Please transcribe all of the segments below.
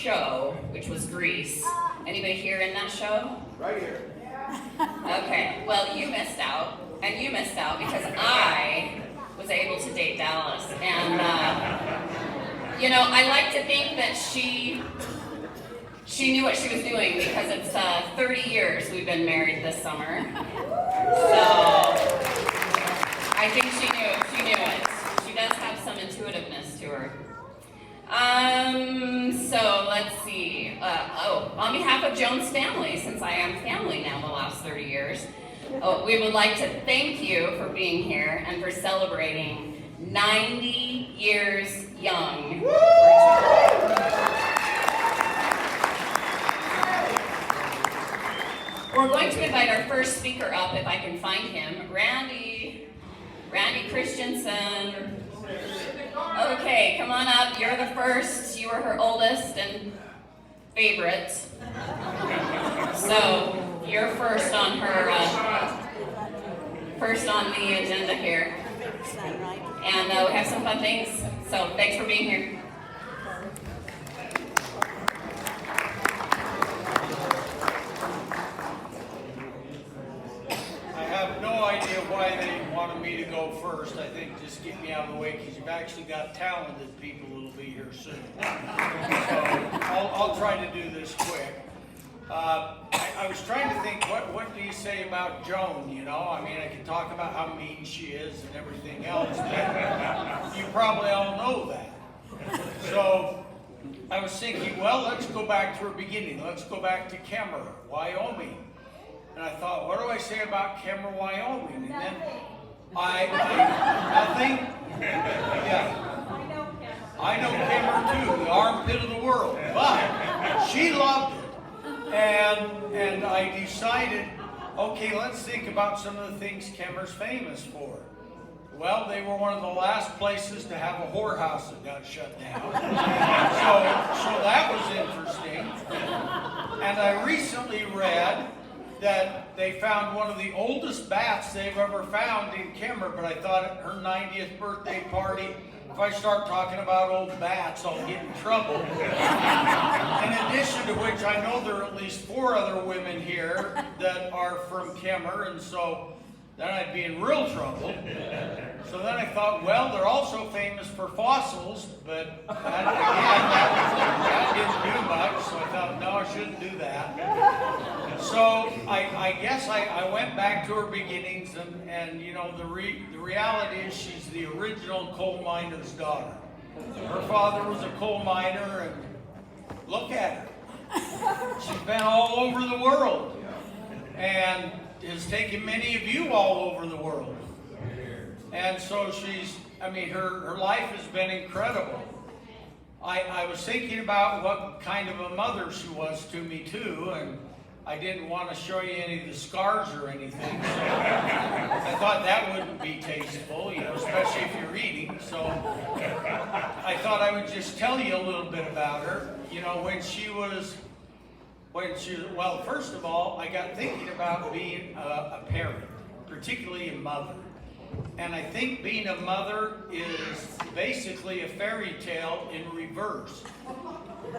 show, which was Grease. Anybody here in that show? Right here. Okay, well, you missed out, and you missed out because I was able to date Dallas. And, I like to think that she knew what she was doing because it's 30 years we've been married this summer. So, I think she knew it. She does have some intuitiveness to her. So let's see. On behalf of Joan's family, since I am family now the last 30 years, we would like to thank you for being here and for celebrating 90 years young. We're going to invite our first speaker up, if I can find him, Randy Christensen. Okay, come on up. You're the first. You were her oldest and favorite. So you're first on the agenda here. And we have some fun things. So thanks for being here. Why they wanted me to go first. I think just get me out of the way because you've actually got talented people that'll be here soon. So I'll try to do this quick. I was trying to think, what do you say about Joan? I mean, I can talk about how mean she is and everything else, but you probably all know that. So I was thinking, well, let's go back to her beginning. Let's go back to Kemmer, Wyoming. And I thought, what do I say about Kemmer, Wyoming? And then nothing? Yeah. I know Kemmer too, the armpit of the world. But she loved it. And I decided, okay, let's think about some of the things Kemmer's famous for. Well, they were one of the last places to have a whorehouse that got shut down. So that was interesting. And I recently read that they found one of the oldest bats they've ever found in Kemmer, but I thought at her 90th birthday party, if I start talking about old bats, I'll get in trouble. In addition to which, I know there are at least 4 other women here that are from Kemmer, and so then I'd be in real trouble. So then I thought, well, they're also famous for fossils, but that didn't do much, so I thought, no, I shouldn't do that. So I guess I went back to her beginnings, and the reality is she's the original coal miner's daughter. Her father was a coal miner, and look at her. She's been all over the world, and has taken many of you all over the world. And so her life has been incredible. I was thinking about what kind of a mother she was to me too, and I didn't want to show you any of the scars or anything. So I thought that wouldn't be tasteful, especially if you're reading. So I thought I would just tell you a little bit about her. Well, first of all, I got thinking about being a parent, particularly a mother. And I think being a mother is basically a fairy tale in reverse.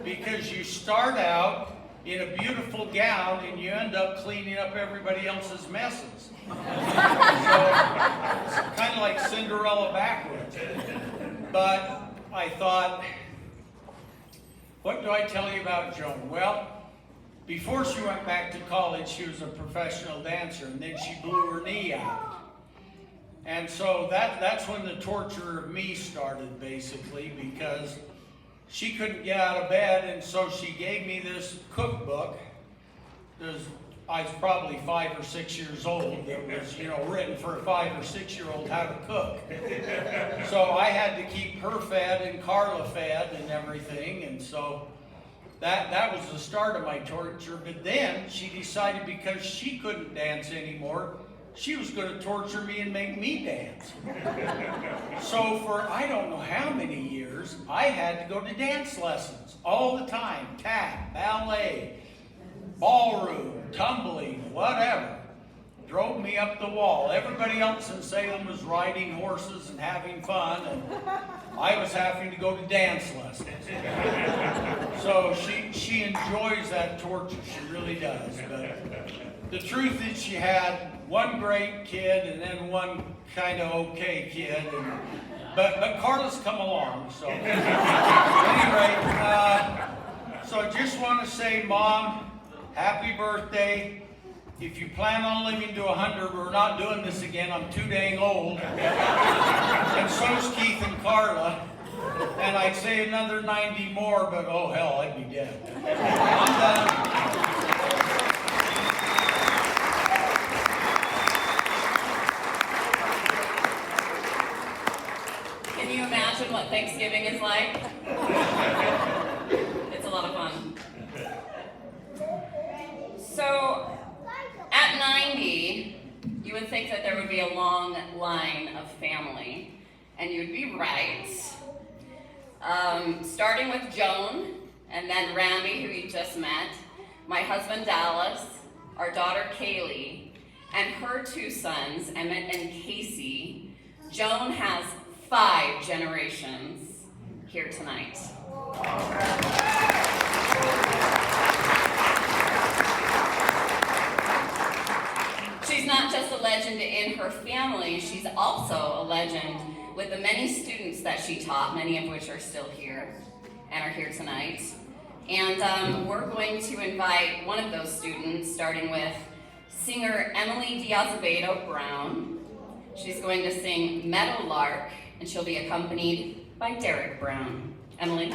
Because you start out in a beautiful gown and you end up cleaning up everybody else's messes. So it's kind of like Cinderella backwards. But I thought, what do I tell you about Joan? Well, before she went back to college, she was a professional dancer, and then she blew her knee out. And so that's when the torture of me started, basically, because she couldn't get out of bed, and so she gave me this cookbook. I was probably 5 or 6 years old. That was, written for a 5 or 6 year old how to cook. So I had to keep her fed and Carla fed and everything, and so that was the start of my torture. But then she decided because she couldn't dance anymore, she was going to torture me and make me dance. So for I don't know how many years, I had to go to dance lessons all the time. Tap, ballet, ballroom, tumbling, whatever. Drove me up the wall. Everybody else in Salem was riding horses and having fun, and I was having to go to dance lessons. So she enjoys that torture, she really does. But the truth is she had one great kid and then one kind of okay kid. But Carla's come along, so anyway, so I just want to say, Mom, happy birthday. If you plan on living to 100, we're not doing this again. I'm too dang old. And so's Keith and Carla. And I'd say another 90 more, but oh hell, I'd be dead. I'm done. Can you imagine what Thanksgiving is like? It's a lot of fun. So, at 90, you would think that there would be a long line of family, and you'd be right. Starting with Joan, and then Randy, who you just met, my husband Dallas, our daughter Kaylee, and her two sons, Emmett and Casey. Joan has 5 generations here tonight. She's not just a legend in her family, she's also a legend with the many students that she taught, many of which are still here and are here tonight. And we're going to invite one of those students, starting with singer Emily Diazevedo Brown. She's going to sing Meadowlark, and she'll be accompanied by Derek Brown. Emily.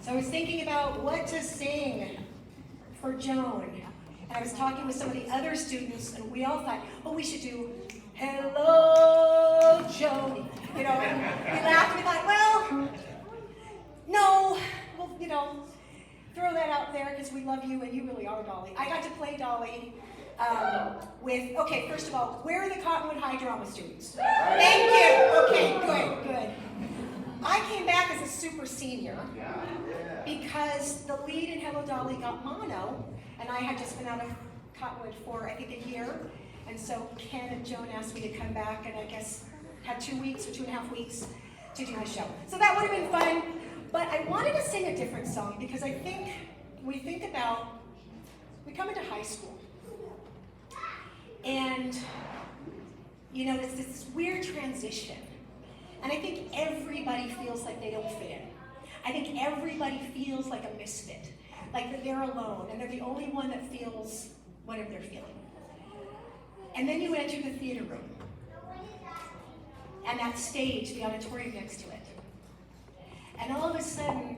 So I was thinking about what to sing for Joan. And I was talking with some of the other students, and we all thought, oh, we should do Hello, Joan. You know, and we laughed and we thought, well, no, we'll, you know, throw that out there because we love you and you really are Dolly. I got to play Dolly with, okay, first of all, where are the Cottonwood High drama students? Thank you. Okay, good. I came back as a super senior because the lead in Hello Dolly got mono, and I had just been out of Cottonwood for, I think, a year. And so Ken and Joan asked me to come back, and I guess had 2 weeks or 2.5 weeks to do the show. So that would have been fun, but I wanted to sing a different song because I think we come into high school, and you know, it's this weird transition. And I think everybody feels like they don't fit in. I think everybody feels like a misfit, like that they're alone, and they're the only one that feels whatever they're feeling. And then you enter the theater room, and that stage, the auditorium next to it. And all of a sudden,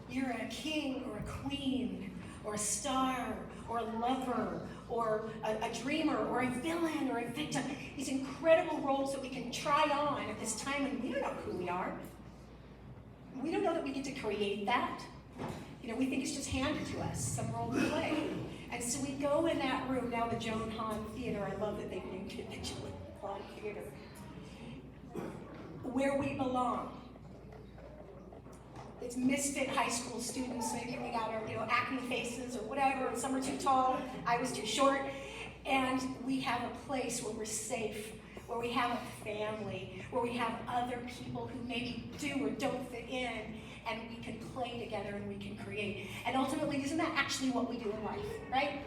you're a king or a queen, or a star, or a lover, or a dreamer, or a villain, or a victim. These incredible roles that we can try on at this time when we don't know who we are. We don't know that we get to create that. You know, we think it's just handed to us, some role to play. And so we go in that room, now the Joan Hahn Theater, I love that they named it the Joan Hahn Theater, where we belong. It's misfit high school students, maybe we got our, you know, acne faces or whatever, and some are too tall, I was too short, and we have a place where we're safe, where we have a family, where we have other people who maybe do or don't fit in, and we can play together and we can create. And ultimately, isn't that actually what we do in life, right?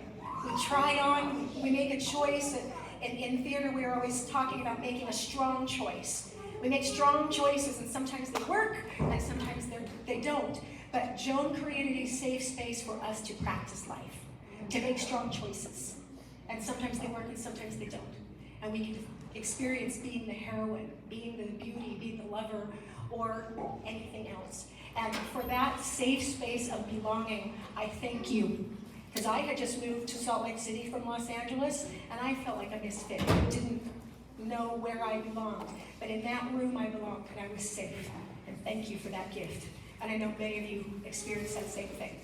We try on, we make a choice, and in theater we're always talking about making a strong choice. We make strong choices, and sometimes they work, and sometimes they don't. But Joan created a safe space for us to practice life, to make strong choices. And sometimes they work, and sometimes they don't. And we can experience being the heroine, being the beauty, being the lover, or anything else. And for that safe space of belonging, I thank you. Because I had just moved to Salt Lake City from Los Angeles, and I felt like a misfit. I didn't know where I belonged. But in that room I belonged, and I was safe. And thank you for that gift. And I know many of you experienced that same thing.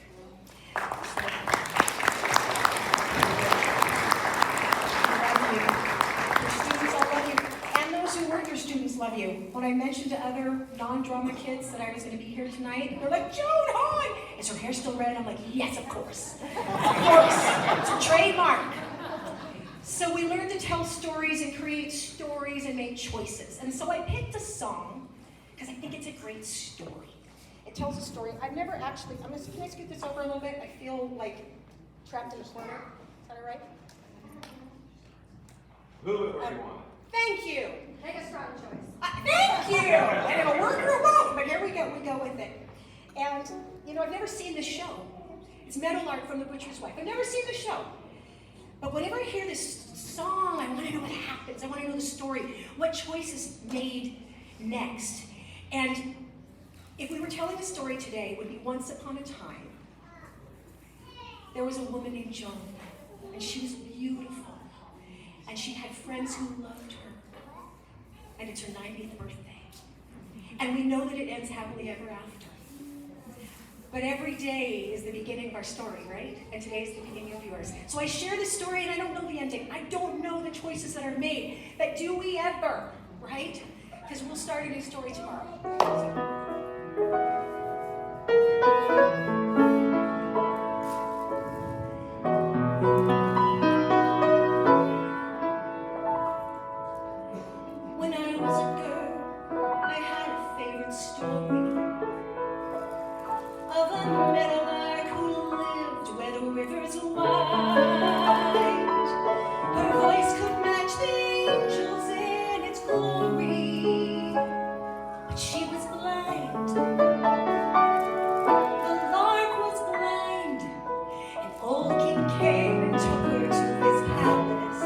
Your students all love you. And those who weren't your students love you. When I mentioned to other non-drama kids that I was going to be here tonight, they're like, Joan Hahn! Is her hair still red? I'm like, yes, of course. Of course. It's a trademark. So we learned to tell stories and create stories and make choices. And so I picked a song because I think it's a great story. It tells a story. I've never actually, can I scoot this over a little bit? I feel like trapped in a corner. Is that all right? Move it where you want. Thank you. Make a strong choice. Thank you. And it'll work or it won't, but here we go with it. And, I've never seen this show. It's Meadowlark from The Butcher's Wife. I've never seen the show. But whenever I hear this song, I want to know what happens. I want to know the story. What choice is made next? And if we were telling a story today, it would be once upon a time. There was a woman named Joan, and she was beautiful. And she had friends who loved her. And it's her 90th birthday. And we know that it ends happily ever after. But every day is the beginning of our story, right? And today is the beginning of yours. So I share this story and I don't know the ending. I don't know the choices that are made. But do we ever, right? Because we'll start a new story tomorrow. When I was a girl, I had a favorite story of a meadowlark who lived where the rivers wide. Her voice could match the angels in its glory, but she was blind. The lark was blind, and old King came and took her to his palace,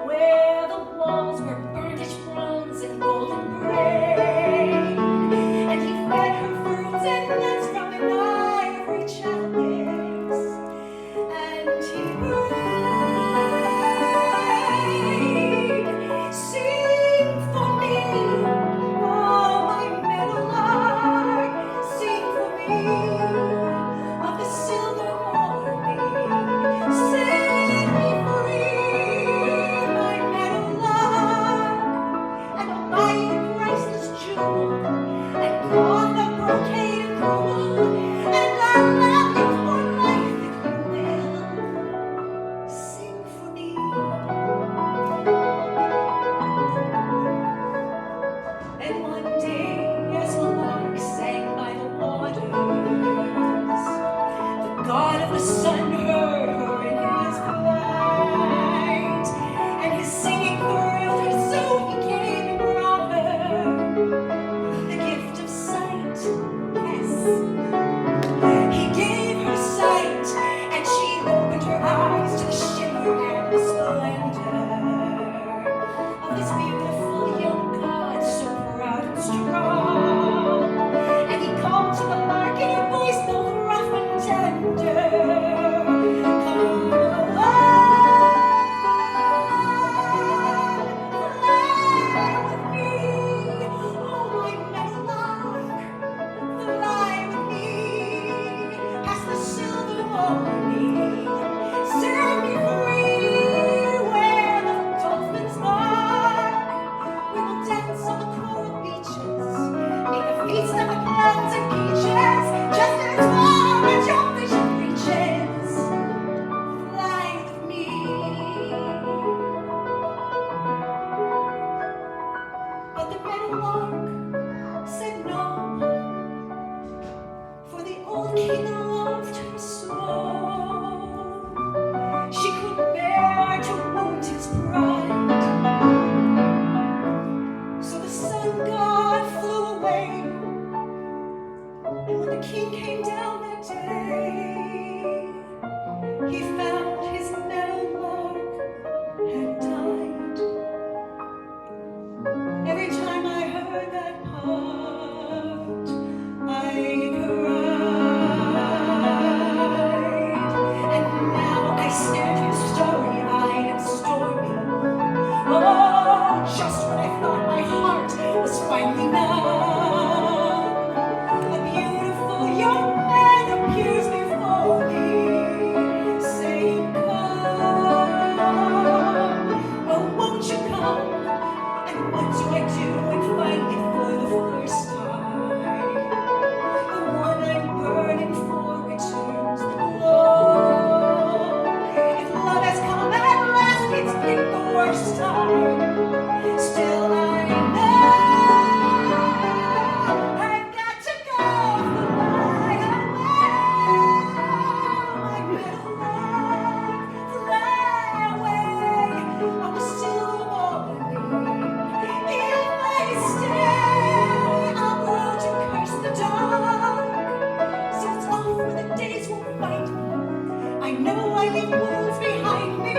where the walls were burnished bronze and golden gray, and he fed her fruits and nuts from an ivory chalice, and he prayed, sing for me, oh my meadowlark, sing for me of the silver morning, set me free, my meadowlark, and I'll buy you a priceless jewel, and cloth of brocade and cool, and I'll love you for life if you will sing for me. And one day, as the lark sang by the waters, the god of the sun heard her in his flight, and his singing thrilled her, so he came and brought her the gift of sight. Yes, he gave her sight, and she opened her eyes to the shimmer and the splendor of this beautiful young god, so proud and strong. And he called to the lark in a voice both rough and tender, know I leave worlds behind me,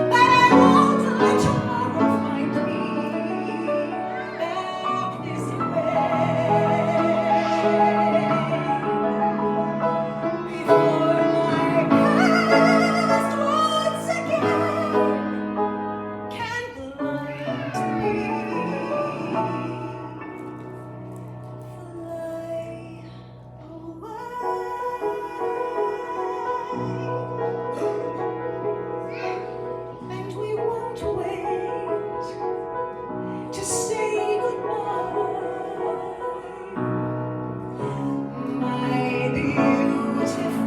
but I won't let tomorrow find me back this way. Before my past once again can blind me. And we won't wait to say goodbye, my beautiful young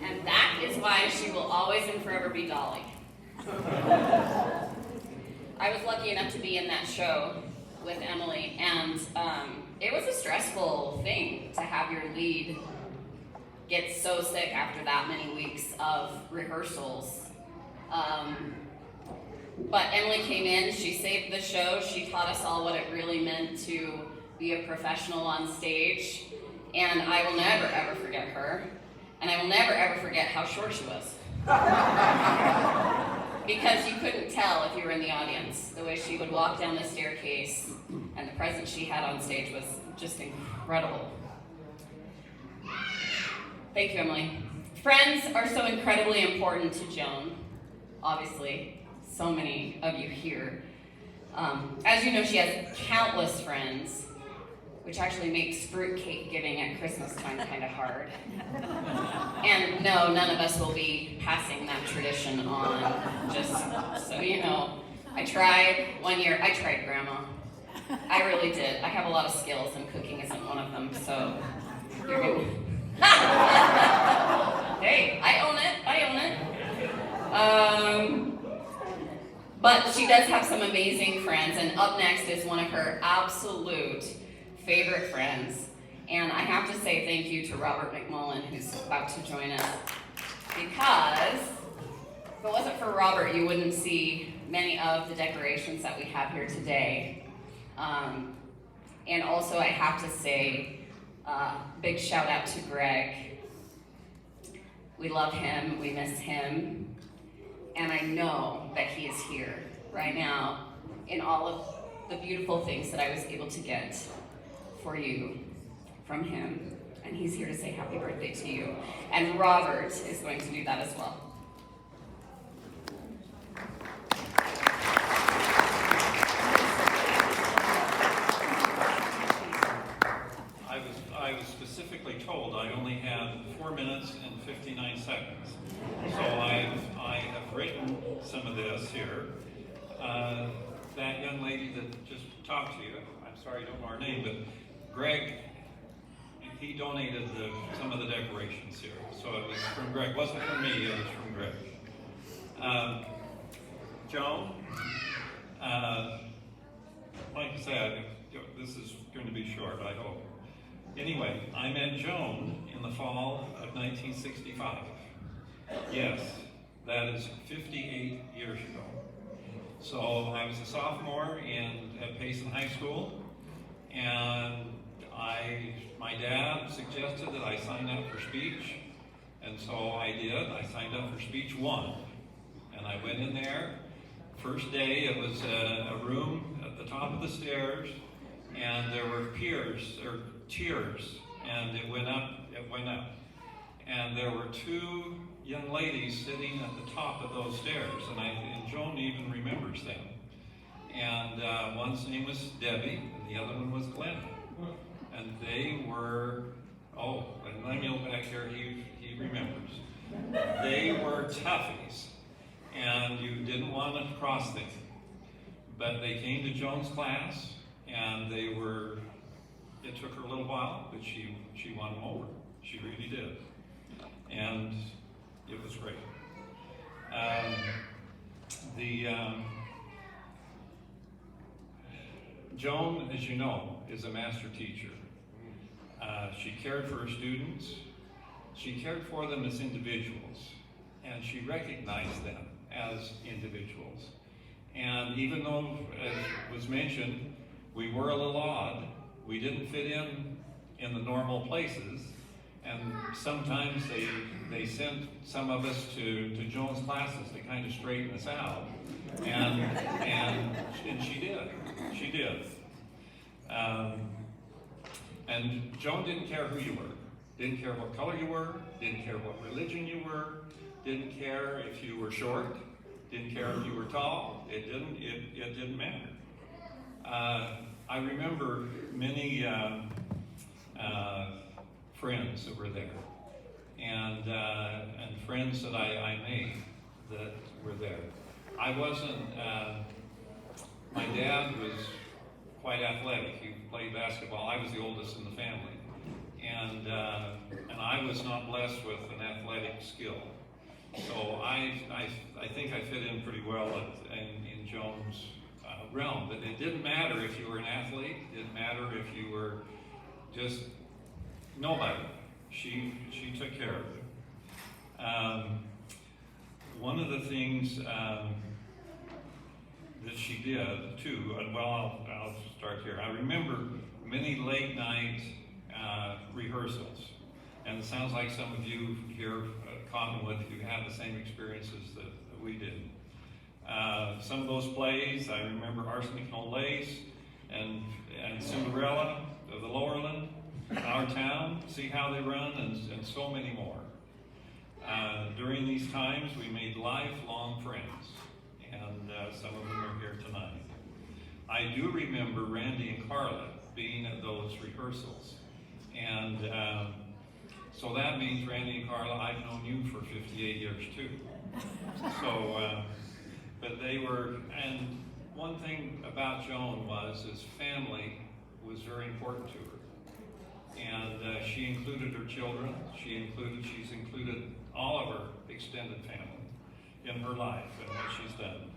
And that is why she will always and forever be Dolly. I was lucky enough to be in that show with Emily, and it was a stressful thing to have your lead get so sick after that many weeks of rehearsals. But Emily came in, she saved the show, she taught us all what it really meant to be a professional on stage, and I will never ever forget her, and I will never ever forget how short she was. Because you couldn't tell if you were in the audience. The way she would walk down the staircase and the presence she had on stage was just incredible. Thank you, Emily. Friends are so incredibly important to Joan, obviously. So many of you here. As you know, she has countless friends, which actually makes fruitcake giving at Christmas time kind of hard. And no, none of us will be passing that tradition on, just so you know. I tried one year, I tried Grandma. I really did. I have a lot of skills and cooking isn't one of them, so you're good. Hey, I own it. But she does have some amazing friends, and up next is one of her absolute favorite friends. And I have to say thank you to Robert McMullen, who's about to join us, because if it wasn't for Robert, you wouldn't see many of the decorations that we have here today. And also I have to say, big shout out to Greg. We love him, we miss him. And I know that he is here right now in all of the beautiful things that I was able to get for you from him. And he's here to say happy birthday to you. And Robert is going to do that as well. I was specifically told I only had 4 minutes and 59 seconds. So I have written some of this here. That young lady that just talked to you, I'm sorry I don't know her name, but Greg, he donated some of the decorations here. So it was from Greg. It wasn't from me, it was from Greg. Joan, like I said, this is going to be short, I hope. Anyway, I met Joan in the fall of 1965. Yes, that is 58 years ago. So I was a sophomore at Payson High School, and my dad suggested that I sign up for speech, and so I did. I signed up for speech 1, and I went in there. First day, it was a room at the top of the stairs, and there were tiers, and it went up. And there were 2 young ladies sitting at the top of those stairs, and Joan even remembers them. And one's name was Debbie, and the other one was Glenn. And they were, and Lemuel back here, he remembers. They were toughies, and you didn't want to cross them. But they came to Joan's class, and it took her while, but she won them over. She really did. And it was great. Joan, as you know, is a master teacher. She cared for her students. She cared for them as individuals, and she recognized them as individuals. And even though, as was mentioned, we were a little odd, we didn't fit in the normal places, and sometimes they sent some of us to Joan's classes to kind of straighten us out, and she did. She did. And Joan didn't care who you were, didn't care what color you were, didn't care what religion you were, didn't care if you were short, didn't care if you were tall. It didn't matter. I remember many friends that were there, and friends that I made that were there. I wasn't. My dad was quite athletic. He played basketball. I was the oldest in the family, and I was not blessed with an athletic skill. So I think I fit in pretty well in Joan's realm. But it didn't matter if you were an athlete. It didn't matter if you were just nobody. She took care of it. One of the things that she did too, well, I'll start here. I remember many late night rehearsals, and it sounds like some of you here at Cottonwood, you have the same experiences that we did. Some of those plays, I remember Arsenic and Old Lace, and Cinderella of the Lowerland, Our Town, See How They Run, and so many more. During these times, we made lifelong friends, and some of them are here tonight. I do remember Randy and Carla being at those rehearsals, and so that means, Randy and Carla, I've known you for 58 years too. So, but they were, and one thing about Joan was his family was very important to her. And she included her children, she's included all of her extended family in her life and what she's done.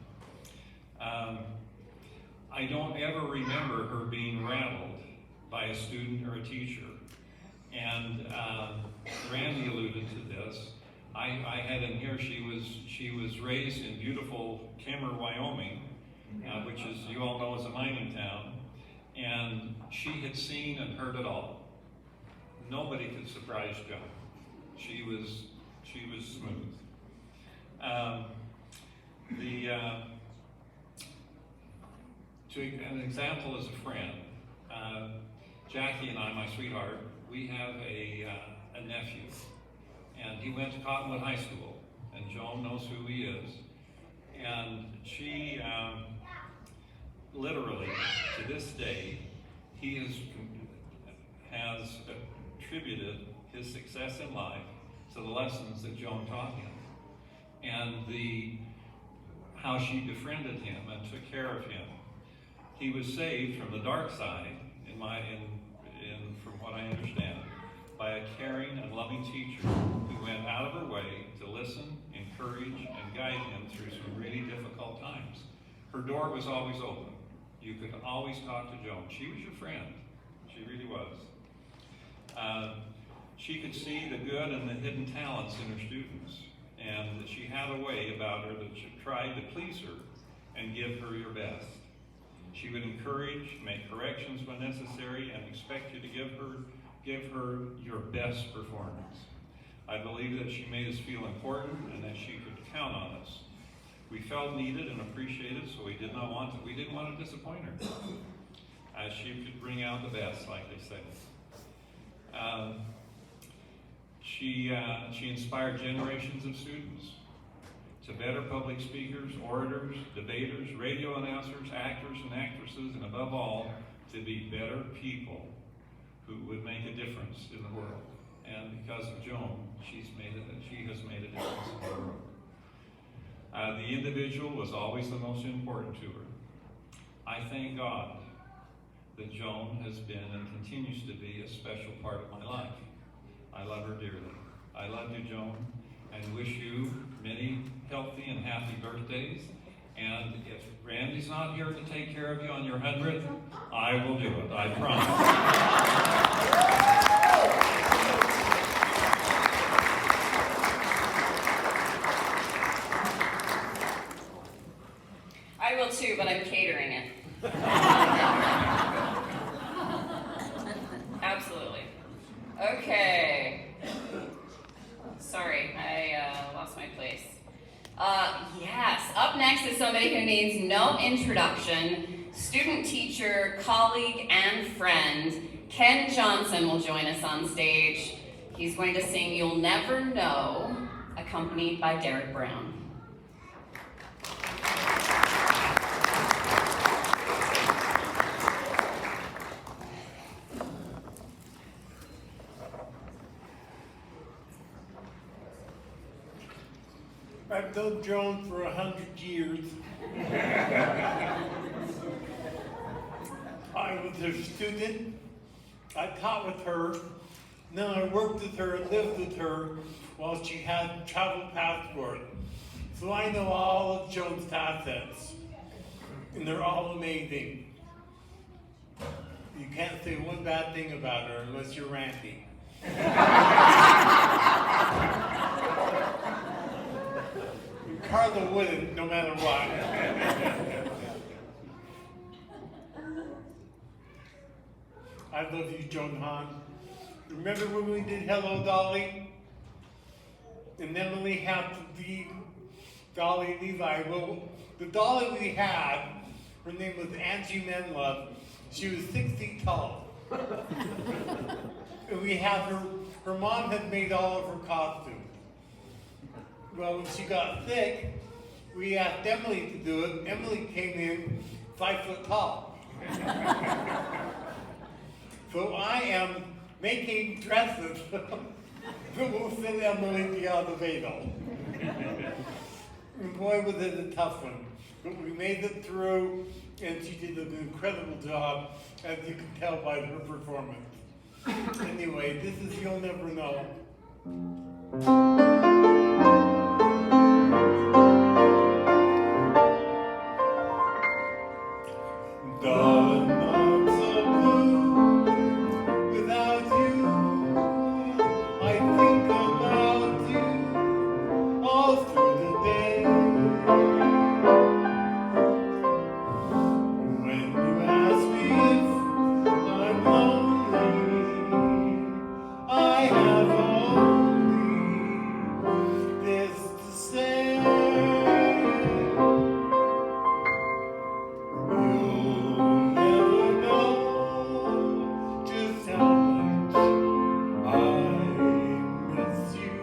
I don't ever remember her being rattled by a student or a teacher. And Randy alluded to this. I had in here, she was raised in beautiful Kemmer, Wyoming, which is, you all know, is a mining town. And she had seen and heard it all. Nobody could surprise Joan. She was smooth. An example as a friend, Jackie and I, my sweetheart, we have a nephew, and he went to Cottonwood High School, and Joan knows who he is, and she literally, to this day, he has attributed his success in life to the lessons that Joan taught him, and how she befriended him and took care of him. He was saved from the dark side, from what I understand, by a caring and loving teacher who went out of her way to listen, encourage, and guide him through some really difficult times. Her door was always open. You could always talk to Joan. She was your friend. She really was. She could see the good and the hidden talents in her students, and she had a way about her that she tried to please her and give her your best. She would encourage, make corrections when necessary, and expect you to give her your best performance. I believe that she made us feel important and that she could count on us. We felt needed and appreciated, so we didn't want to disappoint her. She could bring out the best, like they say. She inspired generations of students to better public speakers, orators, debaters, radio announcers, actors and actresses, and above all, to be better people who would make a difference in the world. And because of Joan, she has made a difference in the world. The individual was always the most important to her. I thank God that Joan has been and continues to be a special part of my life. I love her dearly. I love you, Joan, and wish you many healthy and happy birthdays. And if Randy's not here to take care of you on your 100th, I will do it, I promise. I will too, but I'm catering it. Absolutely. Okay. Sorry, I lost my place. Yes, up next is somebody who needs no introduction. Student, teacher, colleague, and friend, Ken Johnson will join us on stage. He's going to sing You'll Never Know, accompanied by Derek Brown. I've known Joan for 100 years. I was her student. I taught with her. Then I worked with her and lived with her while she had a travel passport. So I know all of Joan's assets. And they're all amazing. You can't say one bad thing about her unless you're Randy. Carla wouldn't, no matter what. I love you, Joan Hahn. Remember when we did Hello, Dolly? And Emily had to leave Dolly Levi. Well, the Dolly we had, her name was Angie Menlove. She was 6 feet tall. And we had her mom had made all of her costumes. Well, when she got sick, we asked Emily to do it. Emily came in 5 foot tall. So I am making dresses that will fit Emily the elevator. And boy, was it a tough one. But we made it through, and she did an incredible job, as you can tell by her performance. Anyway, this is You'll Never Know. Darling, I'm so blue without you. I think about you all through the day. When you ask me if I'm lonely, I have only this to say. You'll never know just how much I miss you.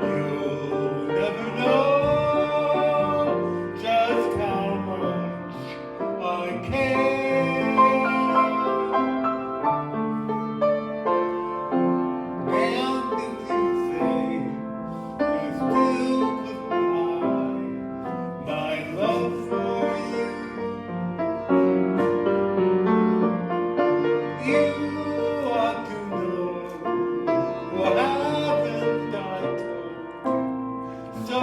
You'll never know just how much I care. And if you say you still couldn't hide my love for you, you ought to know what haven't I told. So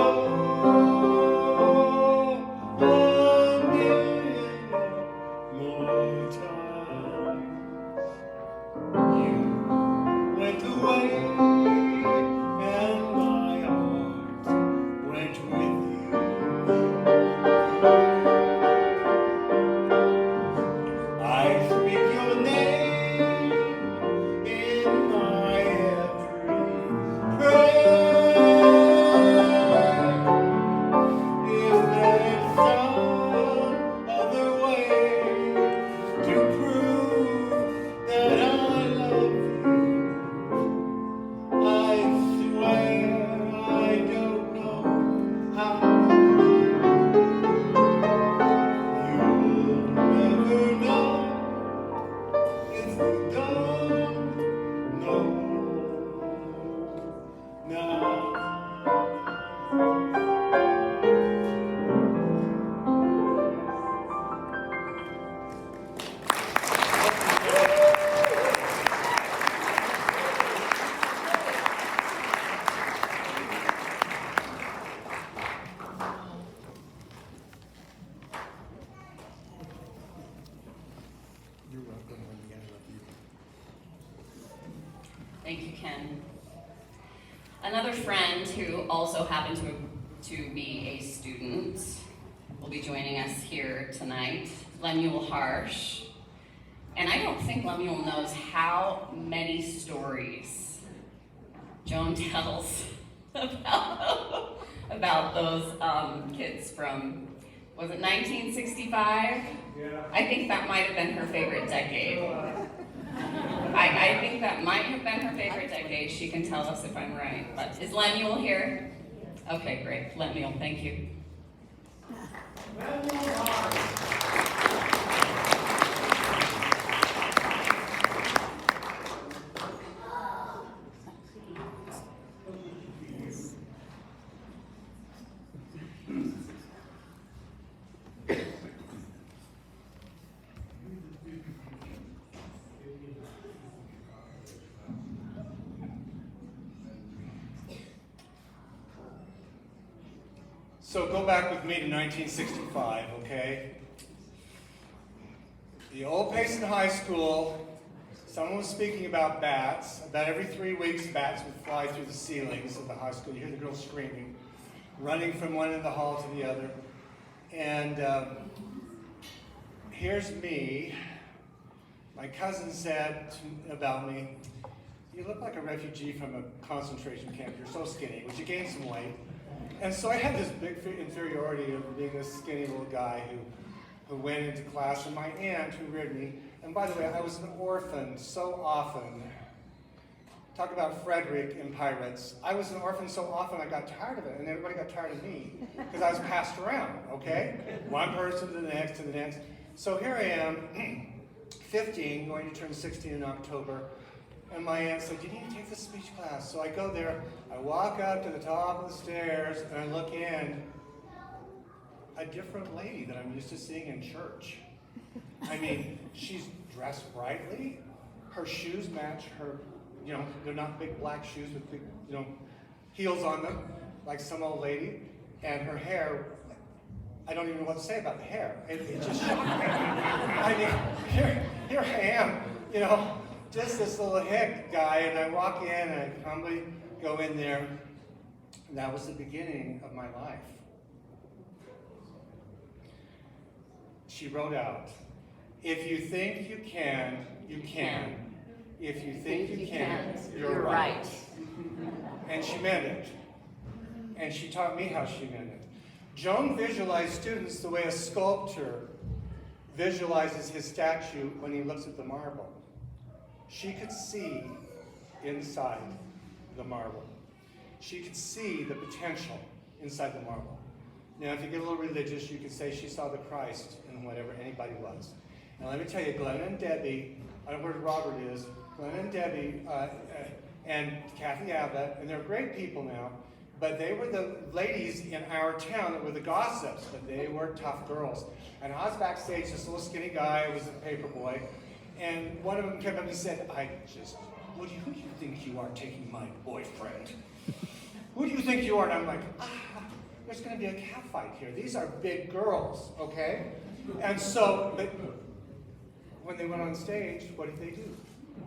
1,000,000 Thank you, Ken. Another friend who also happened to be a student will be joining us here tonight, Lemuel Harsh. And I don't think Lemuel knows how many stories Joan tells about those kids from, was it 1965? Yeah. I think that might have been her favorite decade. I think that might have been her favorite decade. She can tell us if I'm right. But is Lemuel here? Okay, great. Lemuel, thank you. So go back with me to 1965, okay? The old Payson High School, someone was speaking about bats. About every 3 weeks, bats would fly through the ceilings of the high school. You hear the girls screaming, running from one end of the hall to the other. And here's me. My cousin said about me, "You look like a refugee from a concentration camp. You're so skinny. Would you gain some weight?" And so I had this big inferiority of being this skinny little guy who went into class, and my aunt who reared me, and by the way, I was an orphan so often. Talk about Frederick in Pirates. I was an orphan so often I got tired of it, and everybody got tired of me, because I was passed around, okay? One person to the next, to the next. So here I am, 15, going to turn 16 in October, and my aunt said, "You need to take this speech class." So I go there, I walk up to the top of the stairs, and I look in, a different lady that I'm used to seeing in church. I mean, she's dressed brightly, her shoes match her, they're not big black shoes with big, heels on them, like some old lady, and her hair, I don't even know what to say about the hair. It just shocked me. I mean, here I am, just this little hick guy, and I walk in and I humbly go in there, and that was the beginning of my life. She wrote out, "If you think you can, you can. If you think you can't, you're right." And she meant it. And she taught me how she meant it. Joan visualized students the way a sculptor visualizes his statue when he looks at the marble. She could see inside the marble. She could see the potential inside the marble. Now, if you get a little religious, you could say she saw the Christ in whatever anybody was. Now, let me tell you, Glenn and Debbie, I don't know where Robert is, Glenn and Debbie and Kathy Abbott, and they're great people now, but they were the ladies in our town that were the gossips, but they were tough girls. And I was backstage, this little skinny guy who was a paper boy, and one of them came up and said, who do you think you are taking my boyfriend? Who do you think you are? And I'm like, there's going to be a cat fight here. These are big girls, okay? And so, but when they went on stage, what did they do?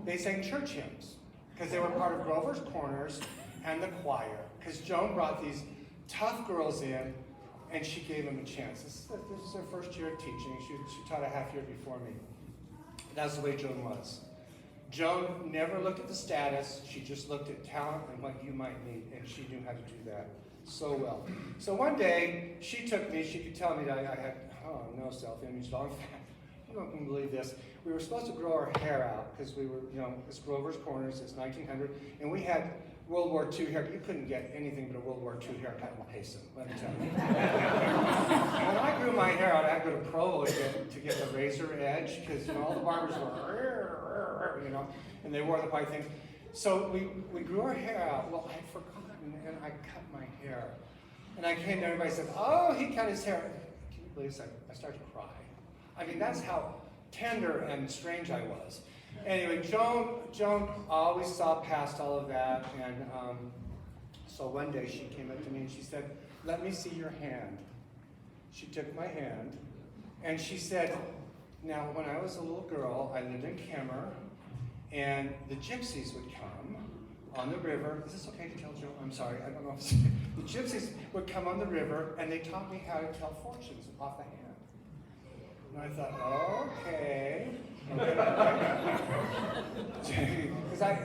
They sang church hymns, because they were part of Grover's Corners and the choir, because Joan brought these tough girls in, and she gave them a chance. This is her first year of teaching. She taught a half year before me. That's the way Joan was. Joan never looked at the status. She just looked at talent and what you might need, and she knew how to do that so well. So one day, she took me. She could tell me that I had no self-image at all. In fact, you don't believe this. We were supposed to grow our hair out because we were, it's Grover's Corners. It's 1900, and we had World War II hair. You couldn't get anything but a World War II haircut in Payson, let me tell you. When I grew my hair out, I had to go to Provo to get the razor edge, because all the barbers were, and they wore the white things. So we grew our hair out. Well, I'd forgotten, and I cut my hair. And I came there, and everybody said, "Oh, he cut his hair." Can you believe this? I started to cry. I mean, that's how tender and strange I was. Anyway, Joan always saw past all of that, and so one day she came up to me and she said, "Let me see your hand." She took my hand, and she said, "Now, when I was a little girl, I lived in Kemmer, and the gypsies would come, on the river. Is this okay to tell Joan? I'm sorry, I don't know if it's, the gypsies would come on the river and they taught me how to tell fortunes off the hand. And I thought, okay.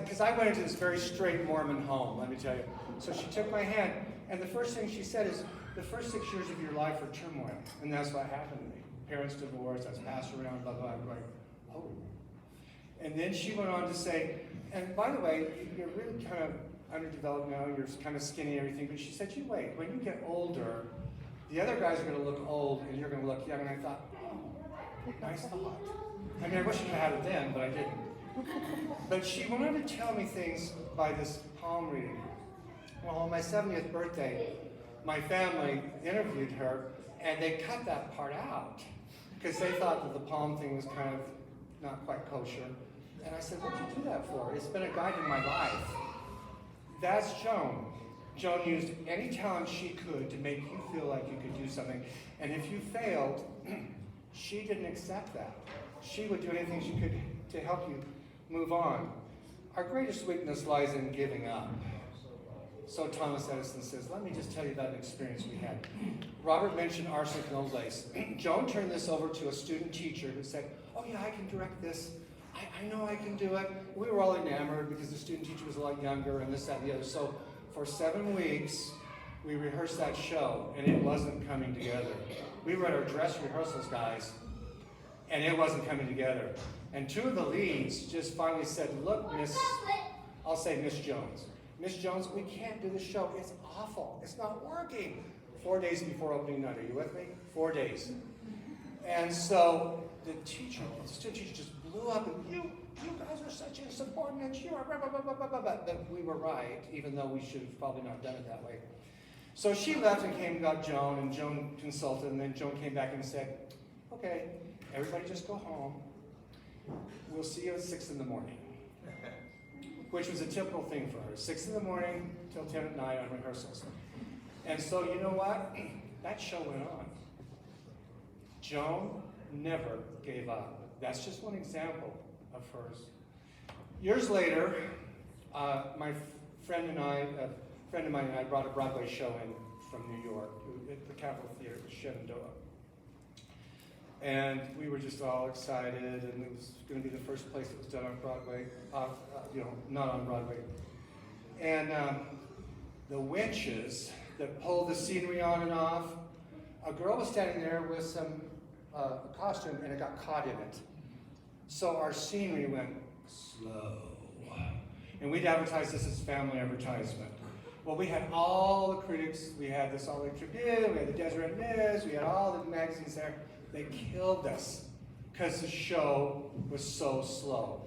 Because I went into this very straight Mormon home, let me tell you. So she took my hand, and the first thing she said is, the first 6 years of your life are turmoil. And that's what happened to me. Parents divorced, I was passed around, blah, blah, I'm like, oh. And then she went on to say, and by the way, you're really kind of underdeveloped now, you're kind of skinny and everything, but she said, you wait, when you get older, the other guys are going to look old and you're going to look young. And I thought, oh, nice thought. I mean, I wish I had it then, but I didn't. But she wanted to tell me things by this palm reading. Well, on my 70th birthday, my family interviewed her, and they cut that part out because they thought that the palm thing was kind of not quite kosher. And I said, what'd you do that for? It's been a guide in my life. That's Joan. Joan used any talent she could to make you feel like you could do something. And if you failed, she didn't accept that. She would do anything she could to help you move on. Our greatest weakness lies in giving up. So Thomas Edison says, let me just tell you about an experience we had. Robert mentioned arsenic and old lace. Joan turned this over to a student teacher who said, oh yeah, I can direct this. I know I can do it. We were all enamored because the student teacher was a lot younger and this, that, and the other. So for 7 weeks, we rehearsed that show, and it wasn't coming together. We were at our dress rehearsals, guys, and it wasn't coming together. And 2 of the leads just finally said, look, I'll say Miss Jones. Miss Jones, we can't do the show. It's awful. It's not working. 4 days before opening night. Are you with me? 4 days. And so the student teacher just blew up, and you guys are such insubordinates. You are blah, blah, blah, blah, blah, blah. But we were right, even though we should have probably not done it that way. So she left and came and got Joan, and Joan consulted, and then Joan came back and said, okay, everybody just go home. We'll see you at 6 in the morning. Which was a typical thing for her. 6 in the morning till 10 at night on rehearsals. And so you know what? That show went on. Joan never gave up. That's just one example of hers. Years later, my friend of mine and I brought a Broadway show in from New York at the Capitol Theater, the Shenandoah. And we were just all excited, and it was going to be the first place that was done on Broadway, not on Broadway. And the winches that pulled the scenery on and off, a girl was standing there with some costume, and it got caught in it. So our scenery went slow. And we'd advertise this as family advertisement. Well, we had all the critics, we had the Salt Lake Tribune, we had the Deseret News, we had all the magazines there. They killed us because the show was so slow.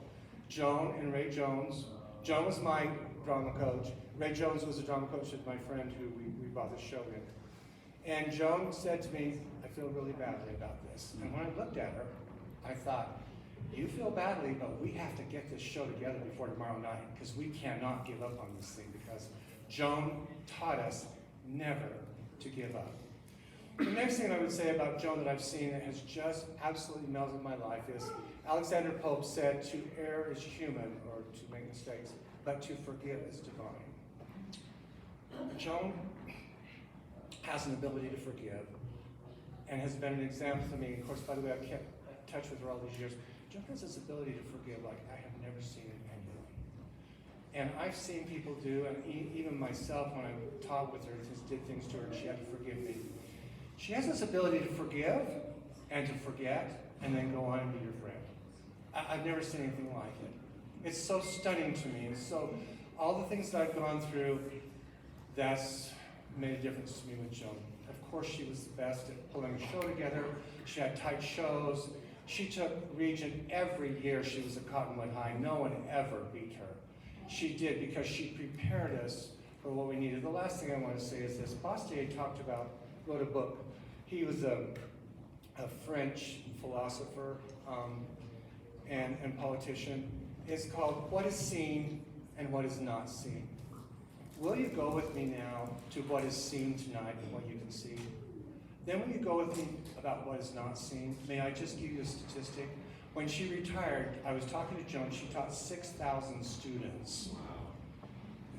Joan and Ray Jones. Joan was my drama coach. Ray Jones was the drama coach of my friend who we brought the show in. And Joan said to me, I feel really badly about this. And when I looked at her, I thought, you feel badly, but we have to get this show together before tomorrow night because we cannot give up on this thing because Joan taught us never to give up. The next thing I would say about Joan that I've seen that has just absolutely melted my life is Alexander Pope said, to err is human, or to make mistakes, but to forgive is divine. Joan has an ability to forgive and has been an example to me. Of course, by the way, I've kept in touch with her all these years. Joan has this ability to forgive like I have never seen in anyone. And I've seen people do, and even myself when I taught with her, just did things to her and she had to forgive me. She has this ability to forgive and to forget and then go on and be your friend. I've never seen anything like it. It's so stunning to me. And so all the things that I've gone through, that's made a difference to me with Joan. Of course, she was the best at pulling a show together. She had tight shows. She took Regent every year she was at Cottonwood High. No one ever beat her. She did because she prepared us for what we needed. The last thing I want to say is this. Bastiat wrote a book. He was a French philosopher and politician. It's called What is Seen and What is Not Seen. Will you go with me now to what is seen tonight and what you can see? Then will you go with me about what is not seen? May I just give you a statistic? When she retired, I was talking to Joan, she taught 6,000 students.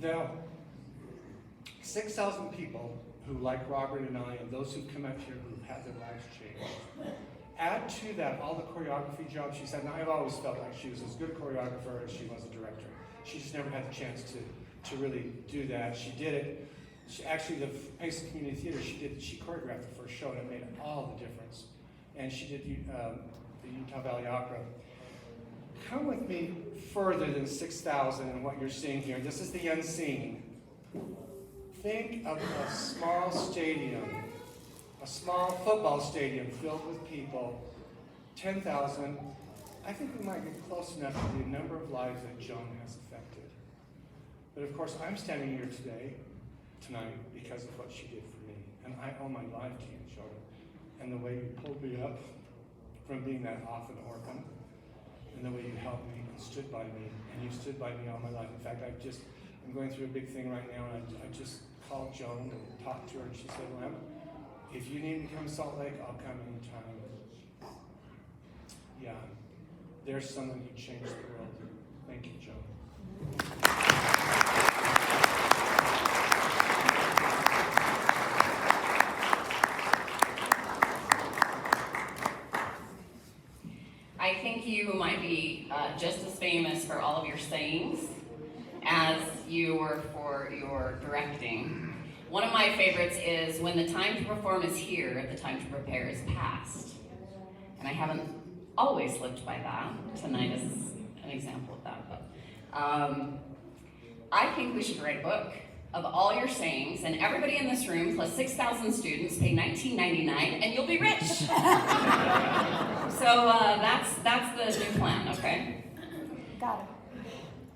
Now, 6,000 people who, like Robert and I, and those who've come up here who've had their lives changed. Add to that all the choreography jobs she's had, and I've always felt like she was as good a choreographer as she was a director. She just never had the chance to really do that. She did it. Actually, the Payson Community Theater, she choreographed the first show, and it made all the difference. And she did the Utah Valley Opera. Come with me further than 6,000 and what you're seeing here. This is the unseen. Think of a small stadium, a small football stadium filled with people, 10,000. I think we might get close enough to the number of lives that Joan has affected. But of course, I'm standing here tonight, because of what she did for me. And I owe my life to you, Joan. And the way you pulled me up from being that orphan, and the way you helped me and stood by me, and you stood by me all my life. In fact, I'm going through a big thing right now, and I just called Joan and talked to her, and she said, well, if you need me to come to Salt Lake, I'll come anytime. Yeah, there's someone who changed the world. Thank you, Joan. I think you might be just as famous for all of your sayings as you were for your directing. One of my favorites is, when the time to perform is here, the time to prepare is past. And I haven't always lived by that. Tonight is an example of that. But I think we should write a book of all your sayings, and everybody in this room plus 6,000 students pay $19.99 and you'll be rich. So that's the new plan, okay? Got it.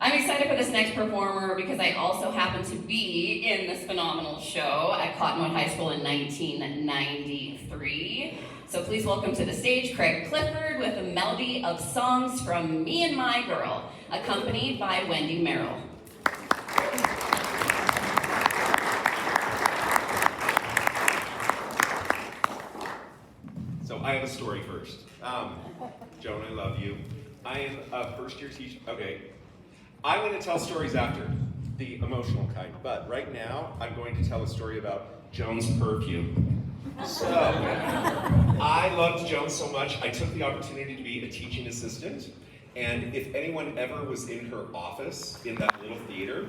I'm excited for this next performer because I also happen to be in this phenomenal show at Cottonwood High School in 1993. So please welcome to the stage Craig Clifford with a melody of songs from Me and My Girl, accompanied by Wendy Merrill. So I have a story first. Joan, I love you. I am a first-year teacher. Okay. I'm going to tell stories after, the emotional kind. But right now, I'm going to tell a story about Joan's perfume. So, I loved Joan so much, I took the opportunity to be a teaching assistant. And if anyone ever was in her office in that little theater,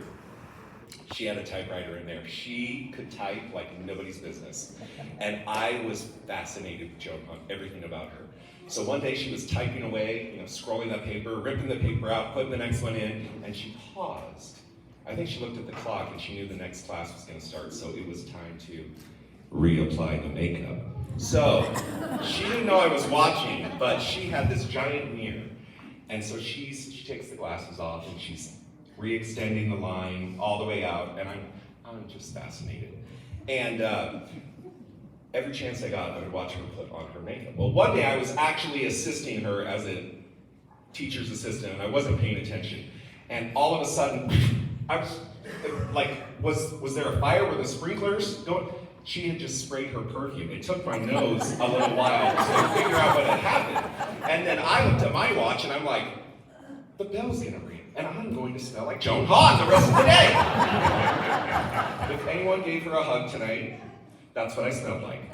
she had a typewriter in there. She could type like nobody's business. And I was fascinated with Joan on everything about her. So one day she was typing away, scrolling that paper, ripping the paper out, putting the next one in, and she paused. I think she looked at the clock and she knew the next class was going to start, so it was time to reapply the makeup. So she didn't know I was watching, but she had this giant mirror. And so she takes the glasses off and she's re-extending the line all the way out, and I'm just fascinated. And every chance I got, I would watch her put on her makeup. Well, one day I was actually assisting her as a teacher's assistant, and I wasn't paying attention. And all of a sudden, I was like, was there a fire? Were the sprinklers going? She had just sprayed her perfume. It took my nose a little while to figure out what had happened. And then I looked at my watch, and I'm like, the bell's gonna ring, and I'm going to smell like Joan Hahn the rest of the day. If anyone gave her a hug tonight, that's what I smelled like.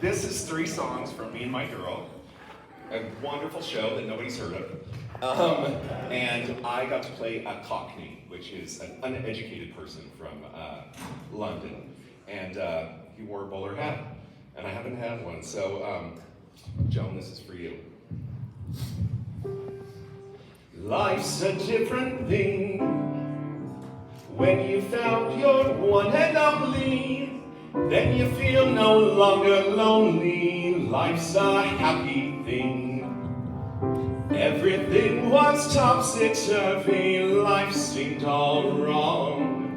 This is 3 songs from Me and My Girl, a wonderful show that nobody's heard of. And I got to play a Cockney, which is an uneducated person from London. And he wore a bowler hat, and I haven't had one. So, Joan, this is for you. Life's a different thing when you found your one and only. Then you feel no longer lonely. Life's a happy thing. Everything was topsy-turvy. Life seemed all wrong,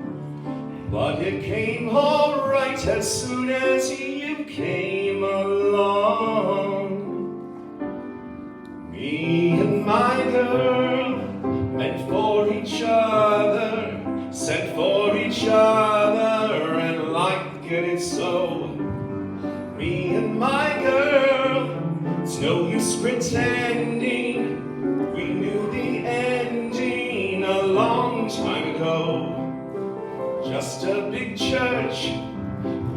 but it came all right as soon as you came along. Me and my girl, meant for each other, sent for each other, and like it so. Me and my girl, it's no use pretending, we knew the ending along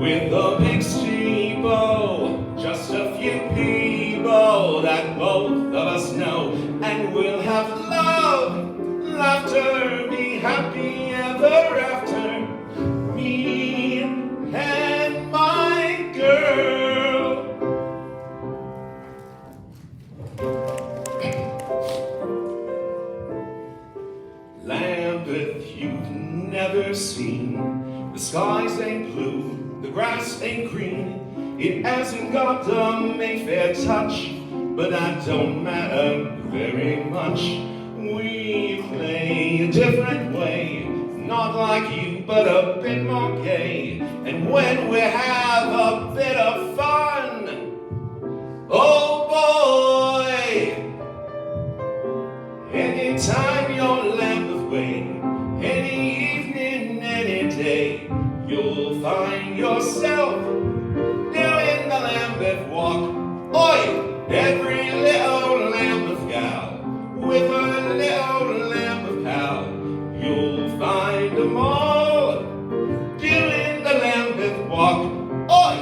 with a big steeple, just a few people that both of us know, and we'll have love, laughter, be happy ever after, me and my girl. Lambeth you've never seen, the skies ain't blue, the grass ain't green, it hasn't got the Mayfair touch, but that don't matter very much. We play a different way, not like you, but a bit more gay. And when we have a bit of fun, oh boy, anytime you're Lambeth way, any evening, any day, you'll find yourself doing the Lambeth walk. Oi, every little Lambeth gal with a little Lambeth pal, you'll find them all doing the Lambeth walk. Oi,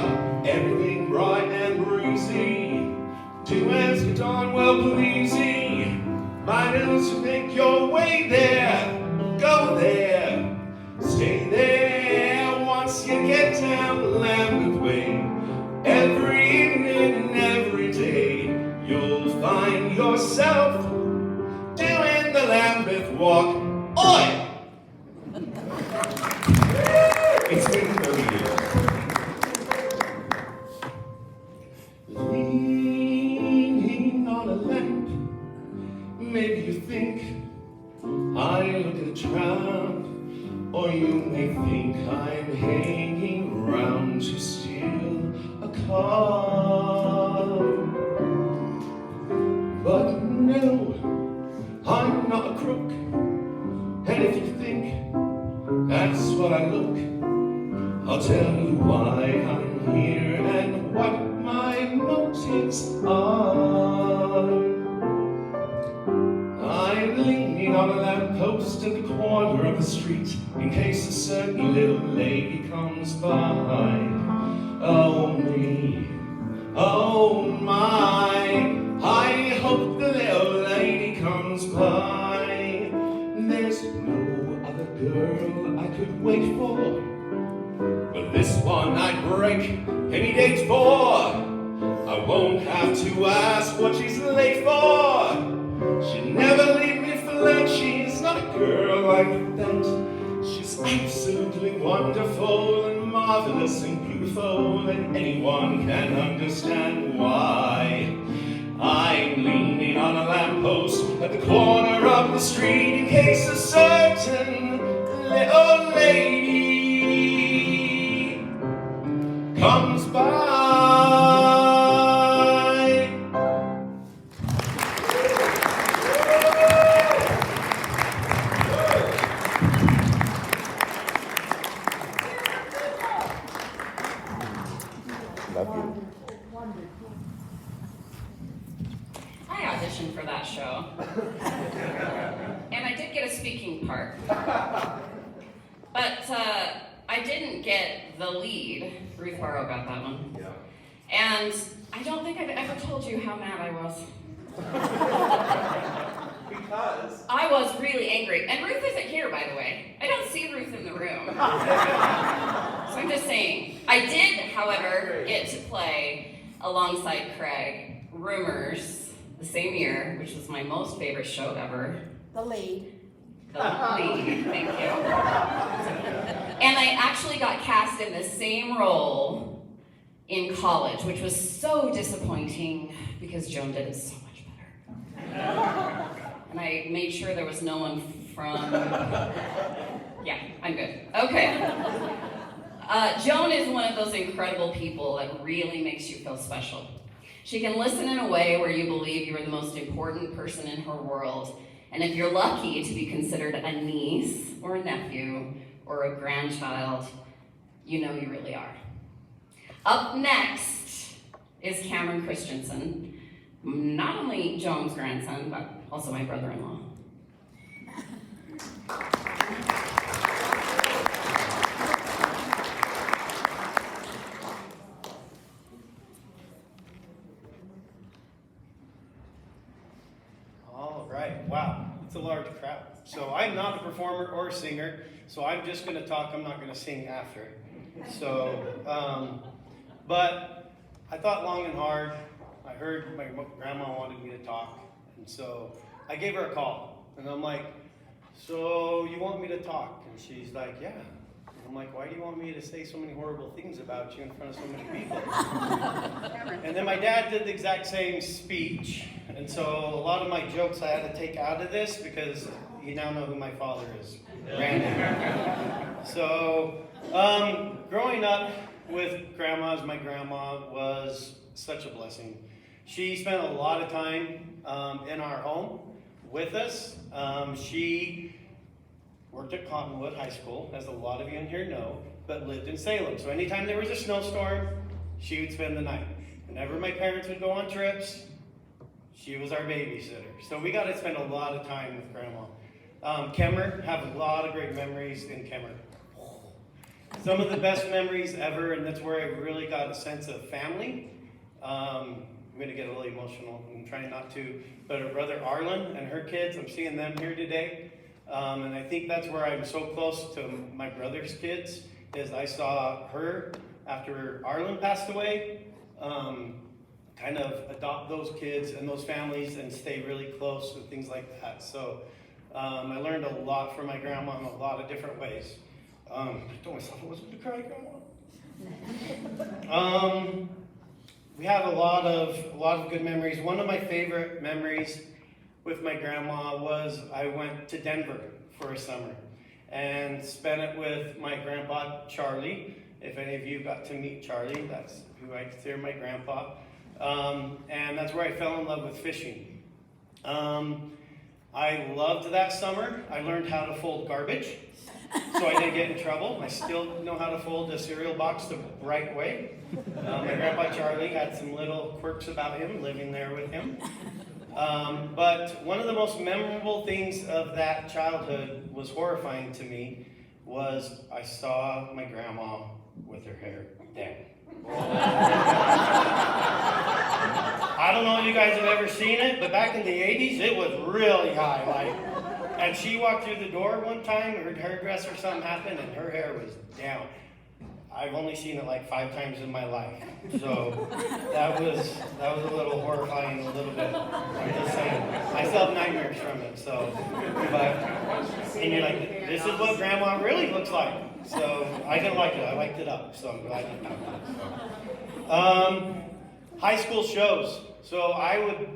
everything bright and breezy, do as you darn well pleasy. Might as well make your way there, go there, stay there once you get down Lambeth way. Every evening, every day, you'll find yourself doing the Lambeth walk. Oi! It's been 30 years. Leaning on a lamp, maybe you think I look at a tramp, or you may think I'm hanging around to steal a car. But no, I'm not a crook, and if you think that's what I look, I'll tell you why I'm here and what my motives are. I'm leaning on a lamppost at the corner of the street in case a certain little lady comes by. Oh me, oh my, I hope the little lady comes by. There's no other girl I could wait for, but this one I'd break any date for. I won't have to ask what she's late for. She'd never leave me for late. She's not a girl like that. She's absolutely wonderful and marvelous and beautiful, and anyone can understand why. I'm leaning on a lamppost at the corner of the street in case a certain little lady comes by. I auditioned for that show. And I did get a speaking part. But I didn't get the lead. Ruth Barrow got that one. Yeah. And I don't think I've ever told you how mad I was. Because I was really angry. And Ruth isn't here, by the way. I don't see Ruth in the room. So I'm just saying. I did, however, get to play alongside Craig Rumors the same year, which was my most favorite show ever. The lead. The lead, thank you. And I actually got cast in the same role in college, which was so disappointing because Joan did it so much better. And I made sure there was no one from... Yeah, I'm good. Okay. Joan is one of those incredible people that really makes you feel special. She can listen in a way where you believe you are the most important person in her world. And if you're lucky to be considered a niece or a nephew or a grandchild, you know you really are. Up next is Cameron Christensen, not only Joan's grandson, but also my brother-in-law. It's a large crowd. So I'm not a performer or a singer, so I'm just gonna talk, I'm not gonna sing after. So, but I thought long and hard. I heard my grandma wanted me to talk, and so I gave her a call, and I'm like, so you want me to talk? And she's like, yeah. And I'm like, why do you want me to say so many horrible things about you in front of so many people? And then my dad did the exact same speech, and so a lot of my jokes I had to take out of this because you now know who my father is, Randy. So, growing up with grandma as my grandma was such a blessing. She spent a lot of time in our home with us. She worked at Cottonwood High School, as a lot of you in here know, but lived in Salem. So anytime there was a snowstorm, she would spend the night. Whenever my parents would go on trips, she was our babysitter. So we got to spend a lot of time with grandma. Kemmer, have a lot of great memories in Kemmer. Some of the best memories ever, and that's where I really got a sense of family. I'm going to get a little emotional. I'm trying not to. But her brother Arlen and her kids, I'm seeing them here today. And I think that's where I'm so close to my brother's kids, is I saw her after Arlen passed away, kind of adopt those kids and those families and stay really close and things like that. So I learned a lot from my grandma in a lot of different ways. I told myself I wasn't going to cry, Grandma. We have a lot of good memories. One of my favorite memories with my grandma was I went to Denver for a summer and spent it with my grandpa Charlie. If any of you got to meet Charlie, that's who I consider my grandpa. And that's where I fell in love with fishing. I loved that summer. I learned how to fold garbage, so I didn't get in trouble. I still know how to fold a cereal box the right way. My grandpa Charlie had some little quirks about him, living there with him. But one of the most memorable things of that childhood was horrifying to me was I saw my grandma with her hair down. I don't know if you guys have ever seen it, but back in the 80s, it was really high. And she walked through the door one time, her hairdresser, something happened, and her hair was down. I've only seen it like 5 times in my life. So that was a little horrifying, a little bit. I'm just saying. I still have nightmares from it, so. And you're like, this is what grandma really looks like. So I didn't like it. I liked it up, so I'm glad you found it. High school shows. So I would,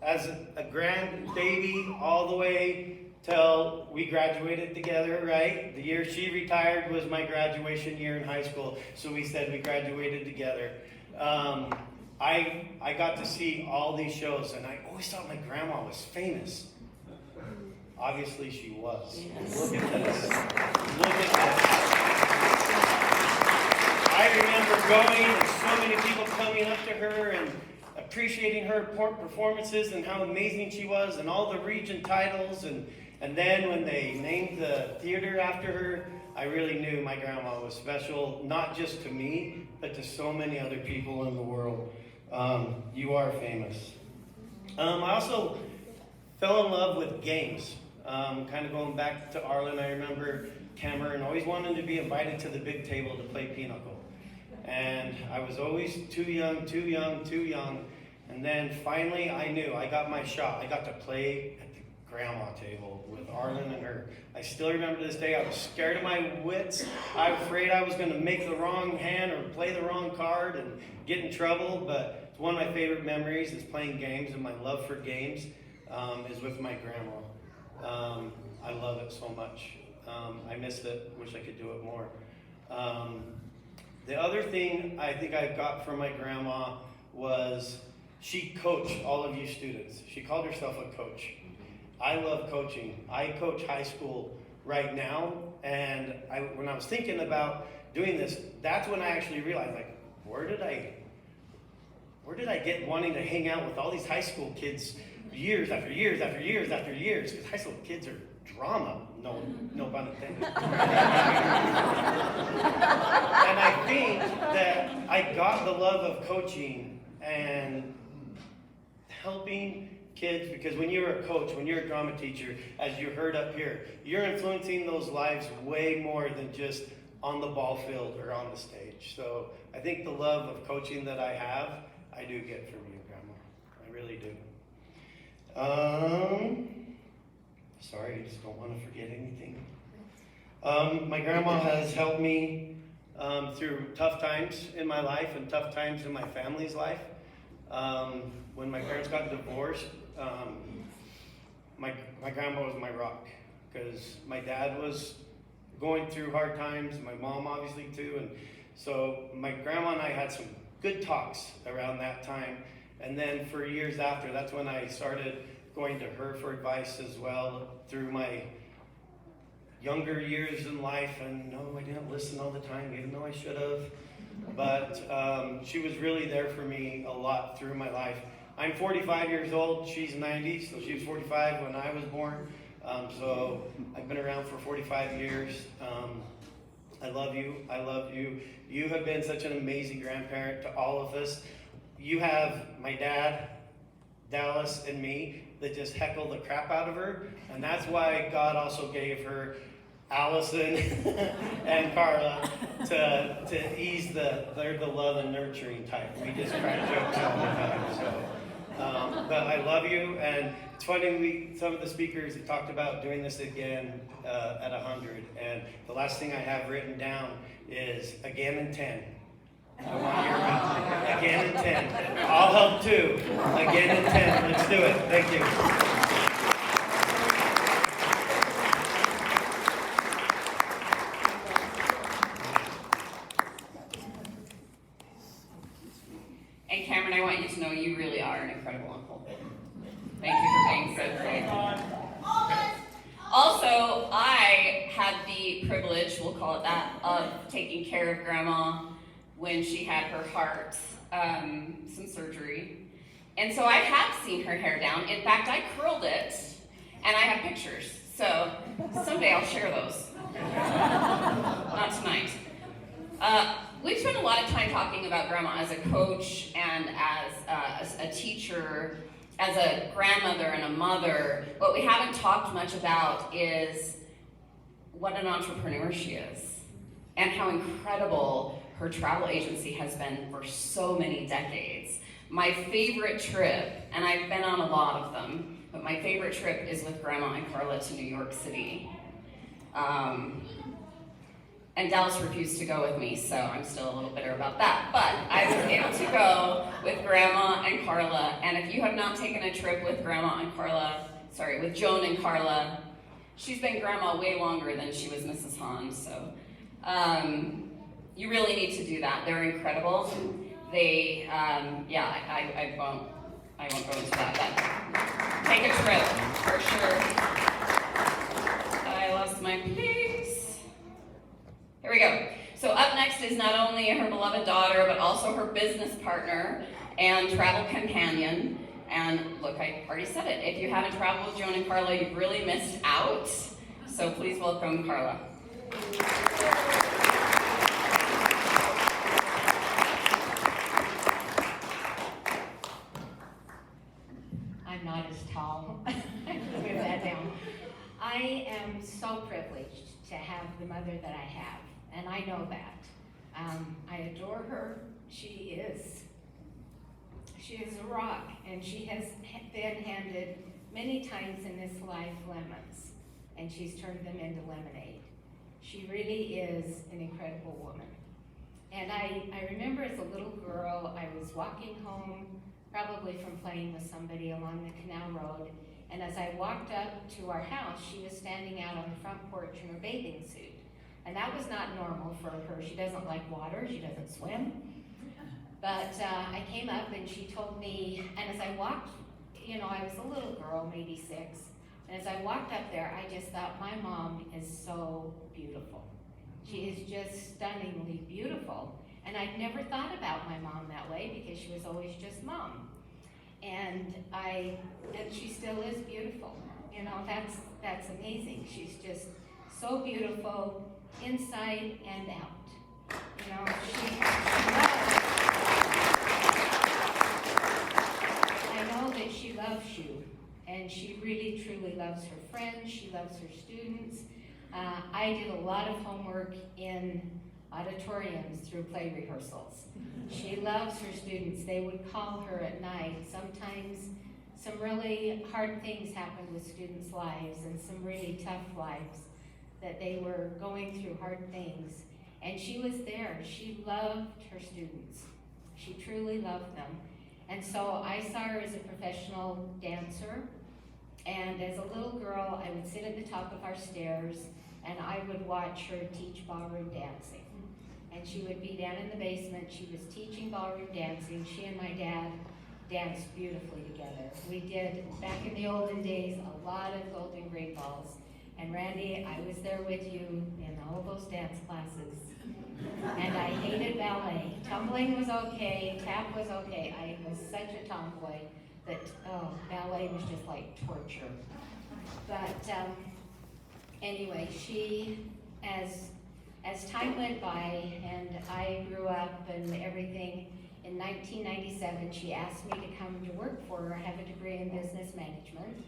as a grand baby, all the way till we graduated together, right? The year she retired was my graduation year in high school, so we said we graduated together. I got to see all these shows, and I always thought my grandma was famous. Obviously she was. Look at this. Look at this. I remember going and so many people coming up to her and appreciating her performances and how amazing she was and all the region titles. And then when they named the theater after her, I really knew my grandma was special, not just to me, but to so many other people in the world. You are famous. I also fell in love with games. Kind of going back to Arlen, I remember Cameron always wanted to be invited to the big table to play pinochle. And I was always too young. And then finally I knew I got my shot. I got to play at the grandma table with Arlen and her. I still remember to this day, I was scared of my wits. I was afraid I was going to make the wrong hand or play the wrong card and get in trouble. But it's one of my favorite memories is playing games, and my love for games is with my grandma. I love it so much. I missed it. Wish I could do it more. The other thing I think I got from my grandma was she coached all of you students. She called herself a coach. I love coaching. I coach high school right now, and when I was thinking about doing this, that's when I actually realized, like, where did I get wanting to hang out with all these high school kids years after years after years after years? Because high school kids are drama. No pun intended. And I think that I got the love of coaching, and helping kids, because when you're a coach, when you're a drama teacher, as you heard up here, you're influencing those lives way more than just on the ball field or on the stage. So I think the love of coaching that I have, I do get from you, Grandma. I really do. Sorry, I just don't want to forget anything. My grandma has helped me through tough times in my life and tough times in my family's life. When my parents got divorced, my grandma was my rock, because my dad was going through hard times, my mom obviously too, and so my grandma and I had some good talks around that time. And then for years after, that's when I started going to her for advice as well through my younger years in life. And no, I didn't listen all the time, even though I should have. But she was really there for me a lot through my life. I'm 45 years old, she's 90, so she was 45 when I was born. So I've been around for 45 years. I love you, I love you. You have been such an amazing grandparent to all of us. You have my dad, Dallas, and me that just heckle the crap out of her. And that's why God also gave her Allison and Carla to ease they're the love and nurturing type. We just crack jokes all the time. So, but I love you, and it's funny, some of the speakers have talked about doing this again at 100, and the last thing I have written down is again in 10. I want your again in 10. I'll help too. Again in 10. Let's do it. Thank you. And Cameron, I want you to know you really are an incredible uncle. Thank you for being so great. Also, I had the privilege, we'll call it that, of taking care of Grandma when she had her heart, some surgery. And so I have seen her hair down. In fact, I curled it, and I have pictures. So someday I'll share those. Not tonight. We've spent a lot of time talking about Grandma as a coach and as a teacher, as a grandmother and a mother. What we haven't talked much about is what an entrepreneur she is and how incredible her travel agency has been for so many decades. My favorite trip, and I've been on a lot of them, but my favorite trip is with Grandma and Carla to New York City. And Dallas refused to go with me, so I'm still a little bitter about that. But I was able to go with Grandma and Carla, and if you have not taken a trip with Grandma and Carla, with Joan and Carla, she's been Grandma way longer than she was Mrs. Hahn, so you really need to do that. They're incredible. They, I won't go into that, but take a trip, for sure. I lost my place. Here we go. So up next is not only her beloved daughter, but also her business partner and travel companion. And look, I already said it. If you haven't traveled with Joan and Carla, you've really missed out. So please welcome Carla. I'm not as tall. Live that down. I am so privileged to have the mother that I have. And I know that. I adore her. She is a rock, and she has been handed many times in this life lemons, and she's turned them into lemonade. She really is an incredible woman. And I remember as a little girl, I was walking home, probably from playing with somebody along the canal road, and as I walked up to our house, she was standing out on the front porch in her bathing suit. And that was not normal for her. She doesn't like water, she doesn't swim. But I came up and she told me, and as I walked, I was a little girl, maybe 6, and as I walked up there, I just thought, my mom is so beautiful. She is just stunningly beautiful. And I'd never thought about my mom that way because she was always just mom. And she still is beautiful. That's amazing. She's just so beautiful. Inside and out. I know that loves you, and she really truly loves her friends, she loves her students. I did a lot of homework in auditoriums through play rehearsals. She loves her students. They would call her at night. Sometimes some really hard things happened with students' lives and some really tough lives that they were going through hard things. And she was there. She loved her students. She truly loved them. And so I saw her as a professional dancer. And as a little girl, I would sit at the top of our stairs and I would watch her teach ballroom dancing. And she would be down in the basement. She was teaching ballroom dancing. She and my dad danced beautifully together. We did, back in the olden days, a lot of Golden Great Balls. And Randy, I was there with you in all of those dance classes. And I hated ballet. Tumbling was okay, tap was okay. I was such a tomboy that, ballet was just like torture. But anyway, she, as time went by and I grew up and everything, in 1997, she asked me to come to work for her. I have a degree in business management.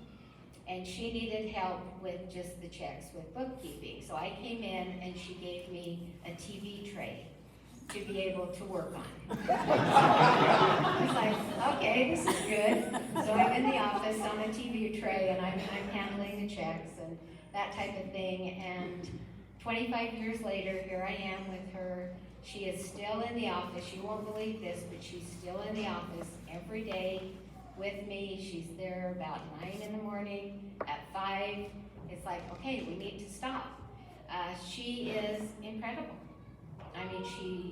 And she needed help with just the checks, with bookkeeping. So I came in and she gave me a TV tray to be able to work on. I was like, okay, this is good. So I'm in the office on a TV tray and I'm handling the checks and that type of thing. And 25 years later, here I am with her. She is still in the office. You won't believe this, but she's still in the office every day with me. She's there about 9 in the morning. At 5, it's like, okay, we need to stop. She is incredible. I mean,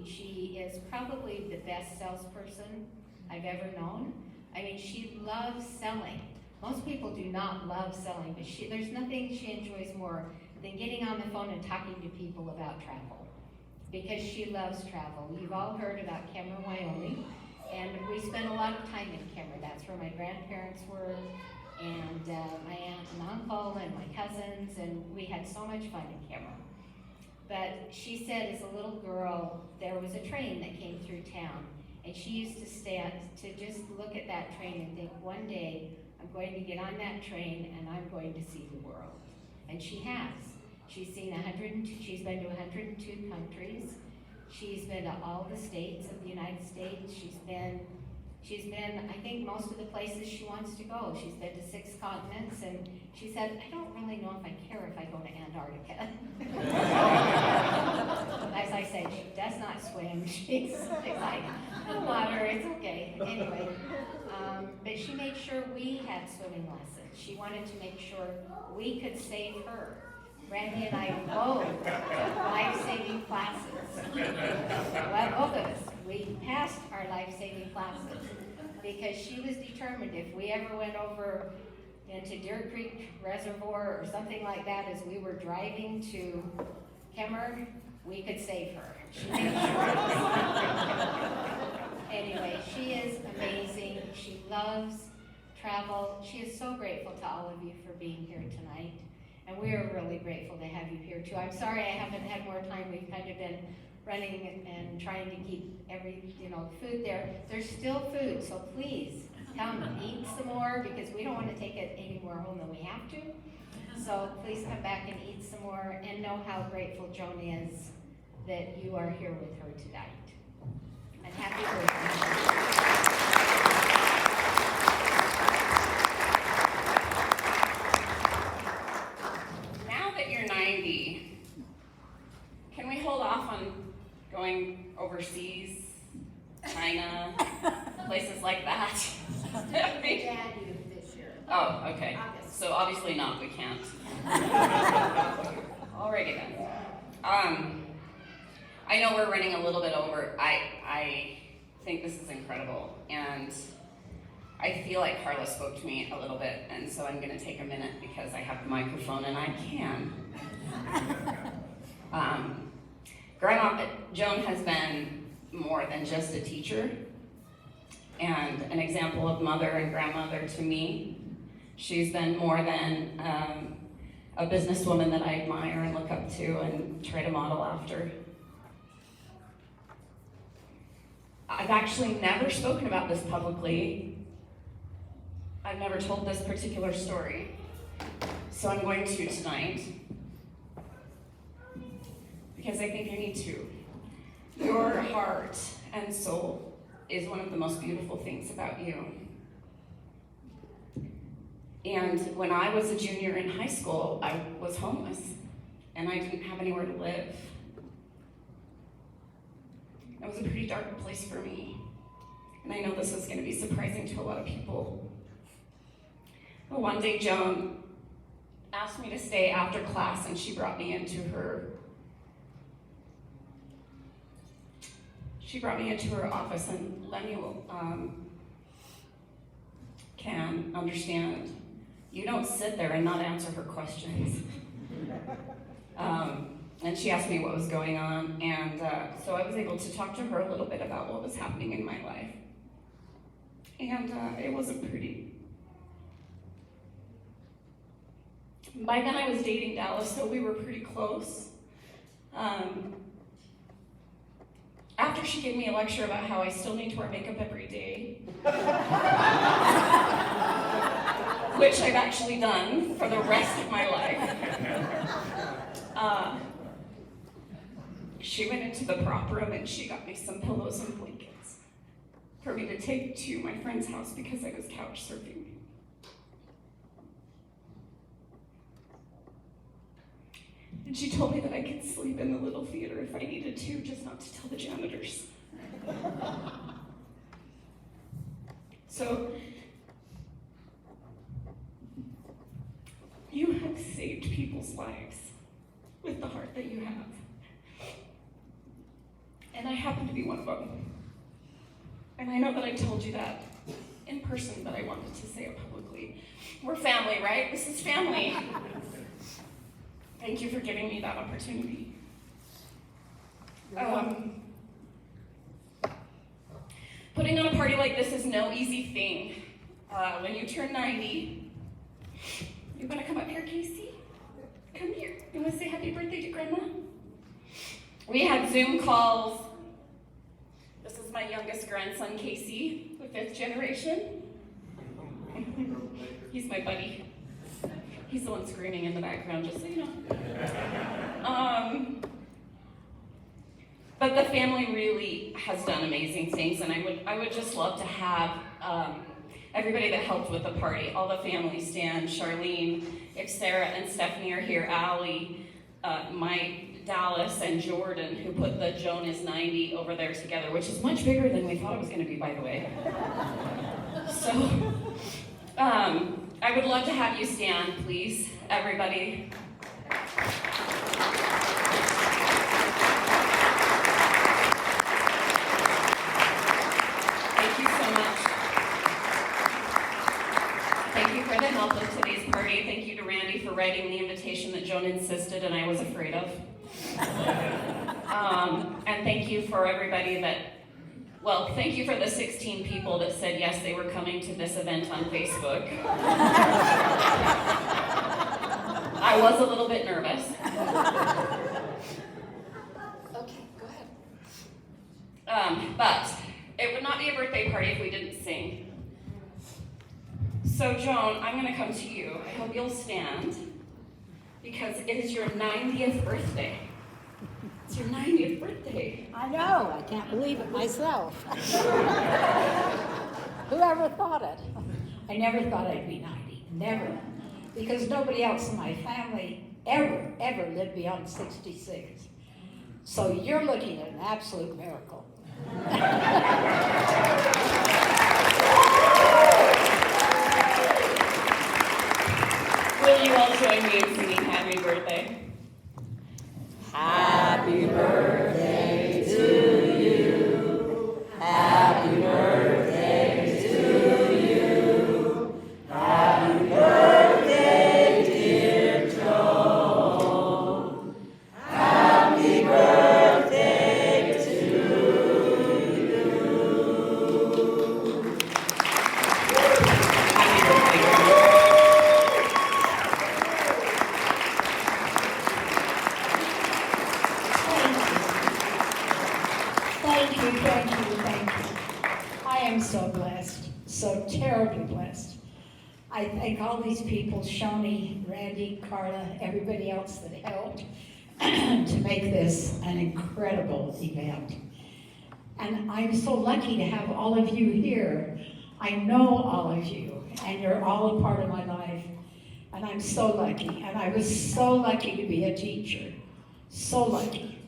she is probably the best salesperson I've ever known. I mean, she loves selling. Most people do not love selling, but there's nothing she enjoys more than getting on the phone and talking to people about travel, because she loves travel. You've all heard about Kemmer, Wyoming, and we spent a lot of time in Kemmer. That's where my grandparents were, and my aunt and uncle and my cousins, and we had so much fun in Kemmer. But she said as a little girl, there was a train that came through town, and she used to stand to just look at that train and think, one day I'm going to get on that train and I'm going to see the world. And she has. She's been to 102 countries. She's been to all the states of the United States. She's been, I think, most of the places she wants to go. She's been to 6 continents, and she said, I don't really know if I care if I go to Antarctica. As I said, she does not swim. She's like, no water, it's okay. Anyway, but she made sure we had swimming lessons. She wanted to make sure we could save her. Randy and I both took life-saving classes. Well, both of us. We passed our life-saving classes because she was determined if we ever went over into Deer Creek Reservoir or something like that as we were driving to Kemmer, we could save her. She made sure. Anyway, she is amazing. She loves travel. She is so grateful to all of you for being here tonight. And we are really grateful to have you here too. I'm sorry I haven't had more time. We've kind of been running and trying to keep food there. There's still food, so please come and eat some more because we don't want to take it any more home than we have to. So please come back and eat some more and know how grateful Joan is that you are here with her tonight. And happy birthday. Can we hold off on going overseas, China, places like that? Dad you this year. Oh, okay. So obviously not, we can't. Alrighty then. I know we're running a little bit over. I think this is incredible, and I feel like Carla spoke to me a little bit, and so I'm going to take a minute because I have the microphone and I can. Grandma Joan has been more than just a teacher and an example of mother and grandmother to me. She's been more than a businesswoman that I admire and look up to and try to model after. I've actually never spoken about this publicly, I've never told this particular story, so I'm going to tonight, because I think I need to. Your heart and soul is one of the most beautiful things about you. And when I was a junior in high school, I was homeless, and I didn't have anywhere to live. It was a pretty dark place for me. And I know this is going to be surprising to a lot of people. But one day, Joan asked me to stay after class, and she brought me into her office, and Lemuel can understand. You don't sit there and not answer her questions. And she asked me what was going on, and so I was able to talk to her a little bit about what was happening in my life. And it wasn't pretty. By then I was dating Dallas, so we were pretty close. After she gave me a lecture about how I still need to wear makeup every day, which I've actually done for the rest of my life, she went into the prop room and she got me some pillows and blankets for me to take to my friend's house because I was couch surfing. And she told me that I could sleep in the little theater if I needed to, just not to tell the janitors. So, you have saved people's lives with the heart that you have. And I happen to be one of them. And I know that I told you that in person, but I wanted to say it publicly. We're family, right? This is family. Thank you for giving me that opportunity. Putting on a party like this is no easy thing. When you turn 90, you wanna come up here, Casey? Come here. You wanna say happy birthday to Grandma? We had Zoom calls. This is my youngest grandson, Casey, the 5th generation. He's my buddy. He's the one screaming in the background, just so you know. But the family really has done amazing things, and I would just love to have everybody that helped with the party, all the family, Stan, Charlene, if Sarah and Stephanie are here, Allie, Mike, Dallas, and Jordan, who put the Joan is 90 over there together, which is much bigger than we thought it was going to be, by the way. So, I would love to have you stand, please, everybody. Thank you so much. Thank you for the help of today's party. Thank you to Randy for writing the invitation that Joan insisted and I was afraid of. And thank you for everybody that, well, thank you for the 16 people that said yes, they were coming to this event on Facebook. I was a little bit nervous. Okay, go ahead. But it would not be a birthday party if we didn't sing. So Joan, I'm gonna come to you. I hope you'll stand because it is your 90th birthday. It's your 90th birthday. I know, I can't believe it myself. Whoever thought it? I never thought I'd be 90, never. Because nobody else in my family ever lived beyond 66. So you're looking at an absolute miracle. Will you all join me in singing Happy Birthday? Happy birthday to you. Happy birthday to you. Happy birthday, dear Joan. Happy birthday to you. Happy birthday. thank all these people, Shoni, Randy, Carla, everybody else that helped to make this an incredible event. And I'm so lucky to have all of you here. I know all of you, and you're all a part of my life. And I'm so lucky. And I was so lucky to be a teacher. So lucky.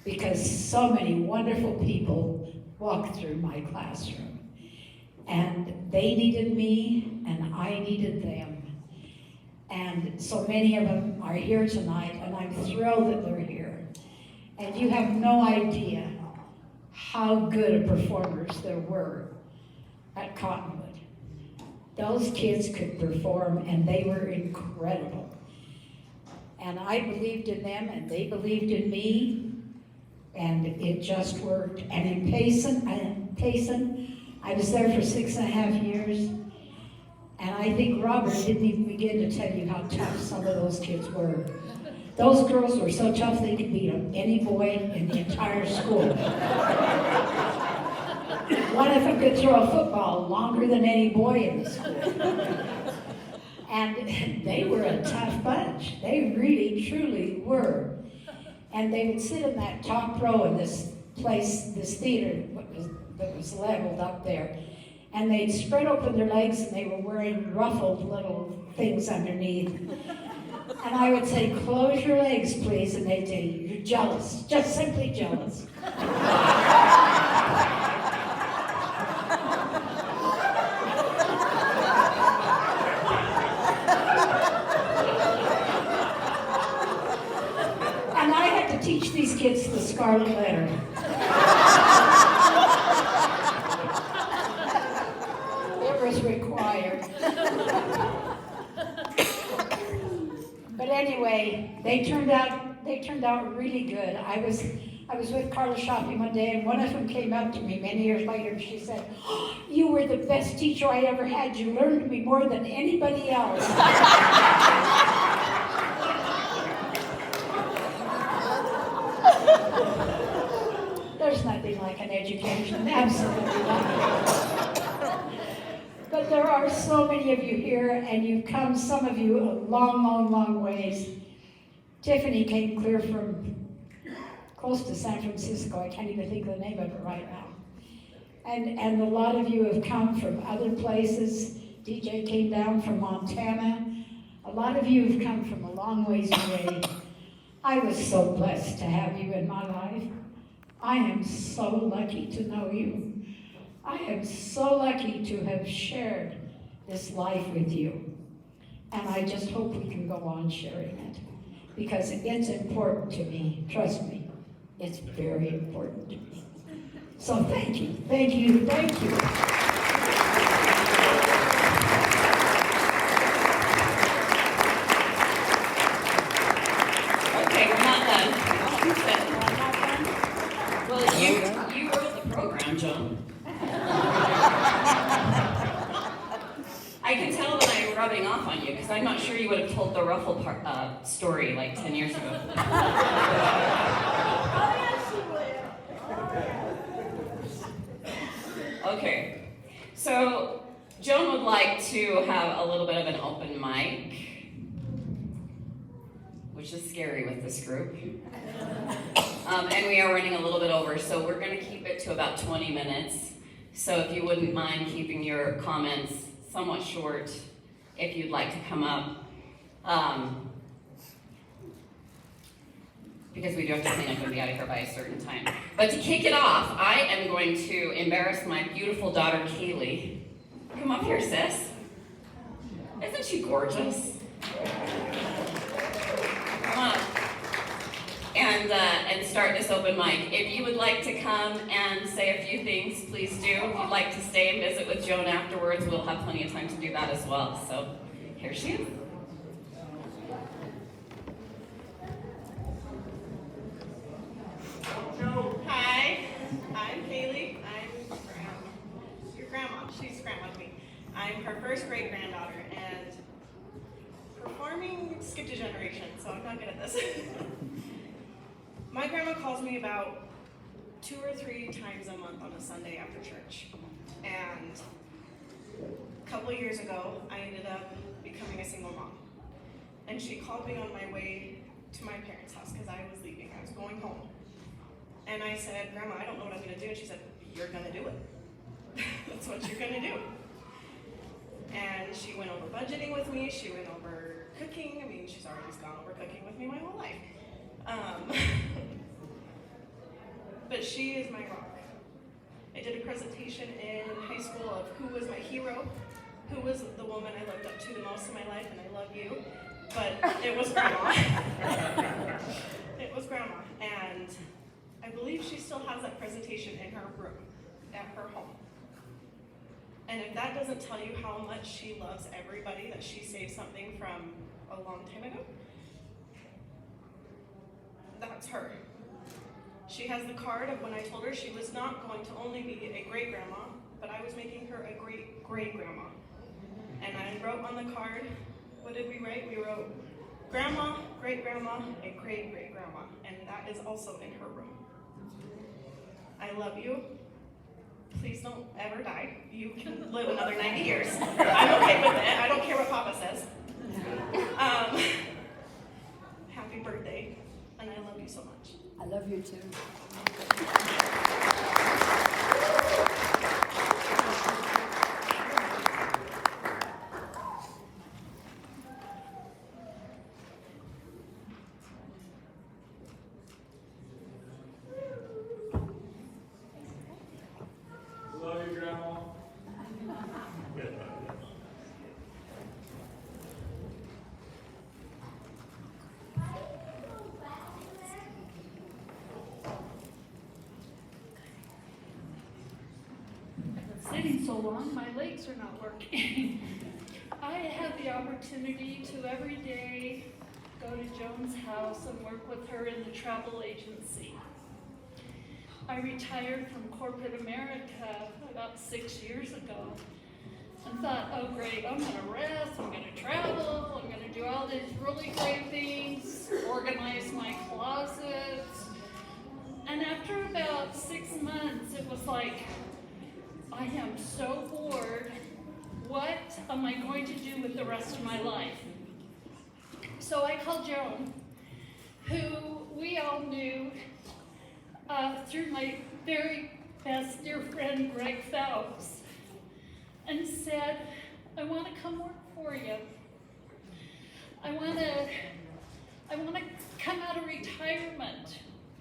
Because so many wonderful people walked through my classroom. And they needed me, and I needed them. And so many of them are here tonight, and I'm thrilled that they're here. And you have no idea how good of performers there were at Cottonwood. Those kids could perform, and they were incredible. And I believed in them, and they believed in me, and it just worked. And in Payson, I was there for 6.5 years, and I think Robert didn't even begin to tell you how tough some of those kids were. Those girls were so tough they could beat any boy in the entire school. One of them could throw a football longer than any boy in the school. And they were a tough bunch. They really, truly were. And they would sit in that top row in this place, this theater that was leveled up there. And they'd spread open their legs, and they were wearing ruffled little things underneath. And I would say, close your legs, please. And they'd say, you're jealous, just simply jealous. And I had to teach these kids the scarlet letter. It was required. But anyway, they turned out really good. I was with Carla shopping one day, and one of them came up to me many years later, and she said, oh, you were the best teacher I ever had. You learned me more than anybody else. There's nothing like an education, absolutely nothing. But there are so many of you here, and you've come, some of you, a long, long, long ways. Tiffany came clear from close to San Francisco. I can't even think of the name of it right now. And a lot of you have come from other places. DJ came down from Montana. A lot of you have come from a long ways away. I was so blessed to have you in my life. I am so lucky to know you. I am so lucky to have shared this life with you. And I just hope we can go on sharing it, because it's important to me. Trust me, it's very important to me. So thank you, thank you, thank you. Okay, we're not done. Well, you wrote the program, Joan. I can tell that I'm rubbing off on you, because I'm not sure you would have told the ruffle story like 10 years ago. Okay, so Joan would like to have a little bit of an open mic, which is scary with this group. And we are running a little bit over, so we're going to keep it to about 20 minutes. So if you wouldn't mind keeping your comments somewhat short, if you'd like to come up. Because we do have to clean up and be out of here by a certain time. But to kick it off, I am going to embarrass my beautiful daughter, Kaylee. Come up here, sis. Isn't she gorgeous? Come on up. And start this open mic. If you would like to come and say a few things, please do. If you'd like to stay and visit with Joan afterwards, we'll have plenty of time to do that as well. So here she is. Hi, I'm Kaylee. I'm your grandma. She's grandma to me. I'm her first great granddaughter, and performing skipped a generation, so I'm not good at this. My grandma calls me about 2 or 3 times a month on a Sunday after church, and a couple of years ago, I ended up becoming a single mom. And she called me on my way to my parents' house because I was leaving. I was going home. And I said, Grandma, I don't know what I'm going to do. And she said, you're going to do it. That's what you're going to do. And she went over budgeting with me. She went over cooking. I mean, she's already gone over cooking with me my whole life. But she is my rock. I did a presentation in high school of who was my hero, who was the woman I looked up to the most in my life, and I love you. But it was Grandma. It was Grandma. And I believe she still has that presentation in her room at her home. And if that doesn't tell you how much she loves everybody, that she saved something from a long time ago, that's her. She has the card of when I told her she was not going to only be a great grandma, but I was making her a great great grandma. And I wrote on the card, what did we write? We wrote, Grandma, great grandma, and great great grandma. And that is also in her room. I love you. Please don't ever die. You can live another 90 years. I'm okay with it. I don't care what Papa says. Happy birthday, and I love you so much. I love you too. Love you, Grandma. Sitting so long, my legs are not working. I have the opportunity to every day go to Joan's house and work with her in the travel agency. I retired from corporate America about 6 years ago and thought, oh great, I'm gonna rest, I'm gonna travel, I'm gonna do all these really great things, organize my closets. And after about 6 months, it was like, I am so bored. What am I going to do with the rest of my life? So I called Joan, who we all knew through my very best dear friend, Greg Phelps, and said, I want to come work for you. I want to come out of retirement.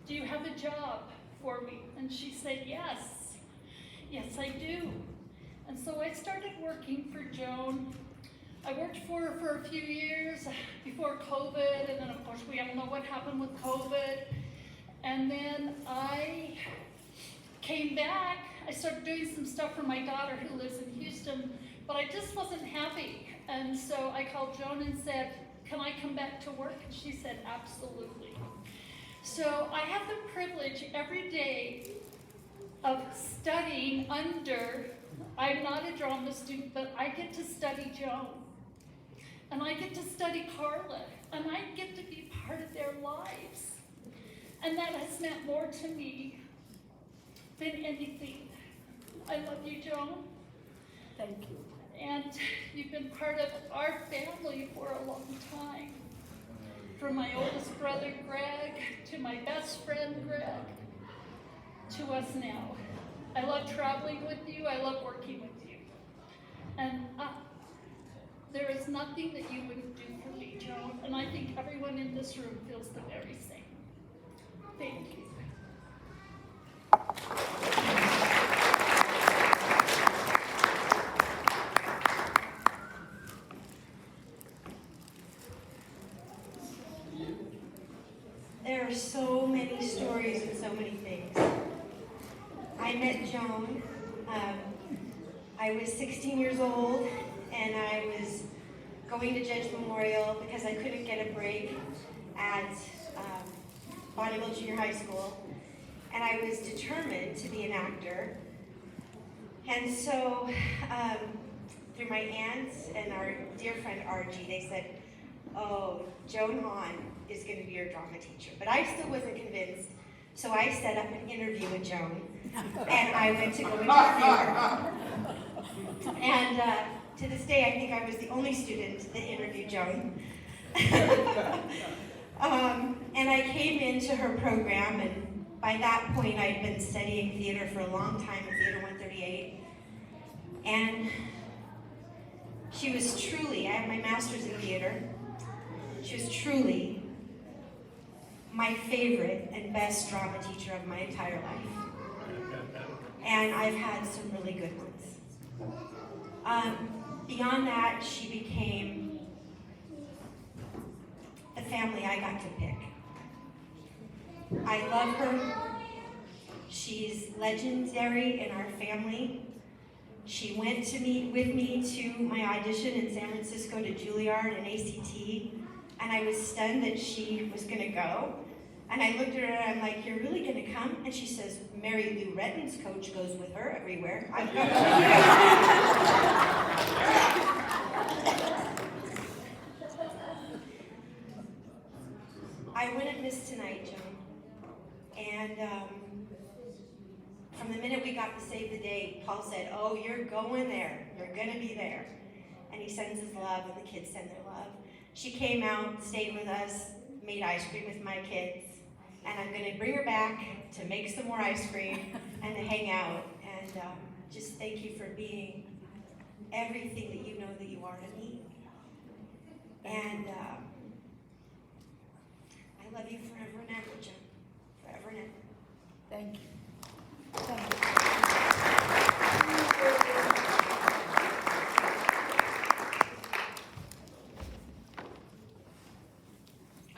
Do you have a job for me? And she said, yes. Yes, I do. And so I started working for Joan. I worked for her for a few years before COVID, and then of course we all know what happened with COVID. And then I came back. I started doing some stuff for my daughter who lives in Houston, but I just wasn't happy. And so I called Joan and said, can I come back to work? And she said, absolutely. So I have the privilege every day of studying under, I'm not a drama student, but I get to study Joan. And I get to study Carla. And I get to be part of their lives. And that has meant more to me than anything. I love you, Joan. Thank you. And you've been part of our family for a long time. From my oldest brother, Greg, to my best friend, Greg, to us now. I love traveling with you. I love working with you. And there is nothing that you wouldn't do for me, Joan. And I think everyone in this room feels the very same. Thank you. There are so many stories and so many things. I met Joan. I was 16 years old, and I was going to Judge Memorial because I couldn't get a break at Bonneville Junior High School, and I was determined to be an actor. And so, through my aunts and our dear friend Archie, they said, oh, Joan Hahn is going to be your drama teacher. But I still wasn't convinced, so I set up an interview with Joan, and I went to go interview her. And To this day, I think I was the only student that interviewed Joan. And I came into her program, and by that point, I'd been studying theater for a long time at Theater 138. And she was truly, I have my master's in theater, she was truly my favorite and best drama teacher of my entire life. And I've had some really good ones. Beyond that, she became the family I got to pick. I love her. She's legendary in our family. She went with me to my audition in San Francisco to Juilliard and ACT, and I was stunned that she was gonna go. And I looked at her and I'm like, "You're really gonna come?" And she says, "Mary Lou Retton's coach goes with her everywhere." I'm going I wouldn't miss tonight, Joan. And from the minute we got to save the day, Paul said, "Oh, you're going there. You're gonna be there." And he sends his love, and the kids send their love. She came out, stayed with us, made ice cream with my kids, and I'm gonna bring her back to make some more ice cream and to hang out. And just thank you for being everything that you know that you are to me. And I love you forever and ever, Joan. Forever and ever. Thank you.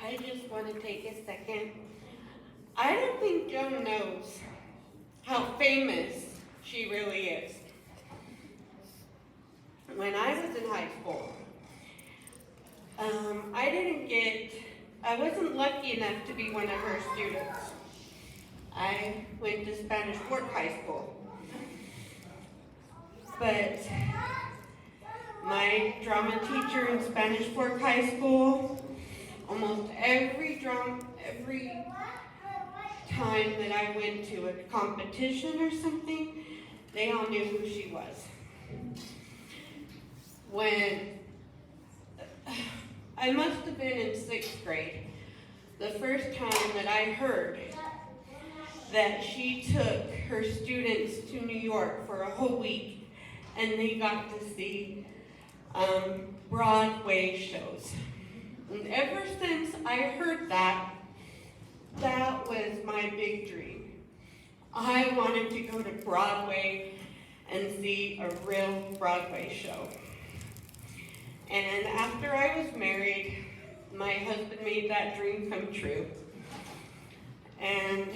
I just want to take a second. I don't think Joan knows how famous she really is. When I was in high school, I wasn't lucky enough to be one of her students. I went to Spanish Fork High School. But my drama teacher in Spanish Fork High School, almost every time that I went to a competition or something, they all knew who she was. When I must have been in 6th grade, the first time that I heard that she took her students to New York for a whole week and they got to see Broadway shows. And ever since I heard that, that was my big dream. I wanted to go to Broadway and see a real Broadway show. And after I was married, my husband made that dream come true. And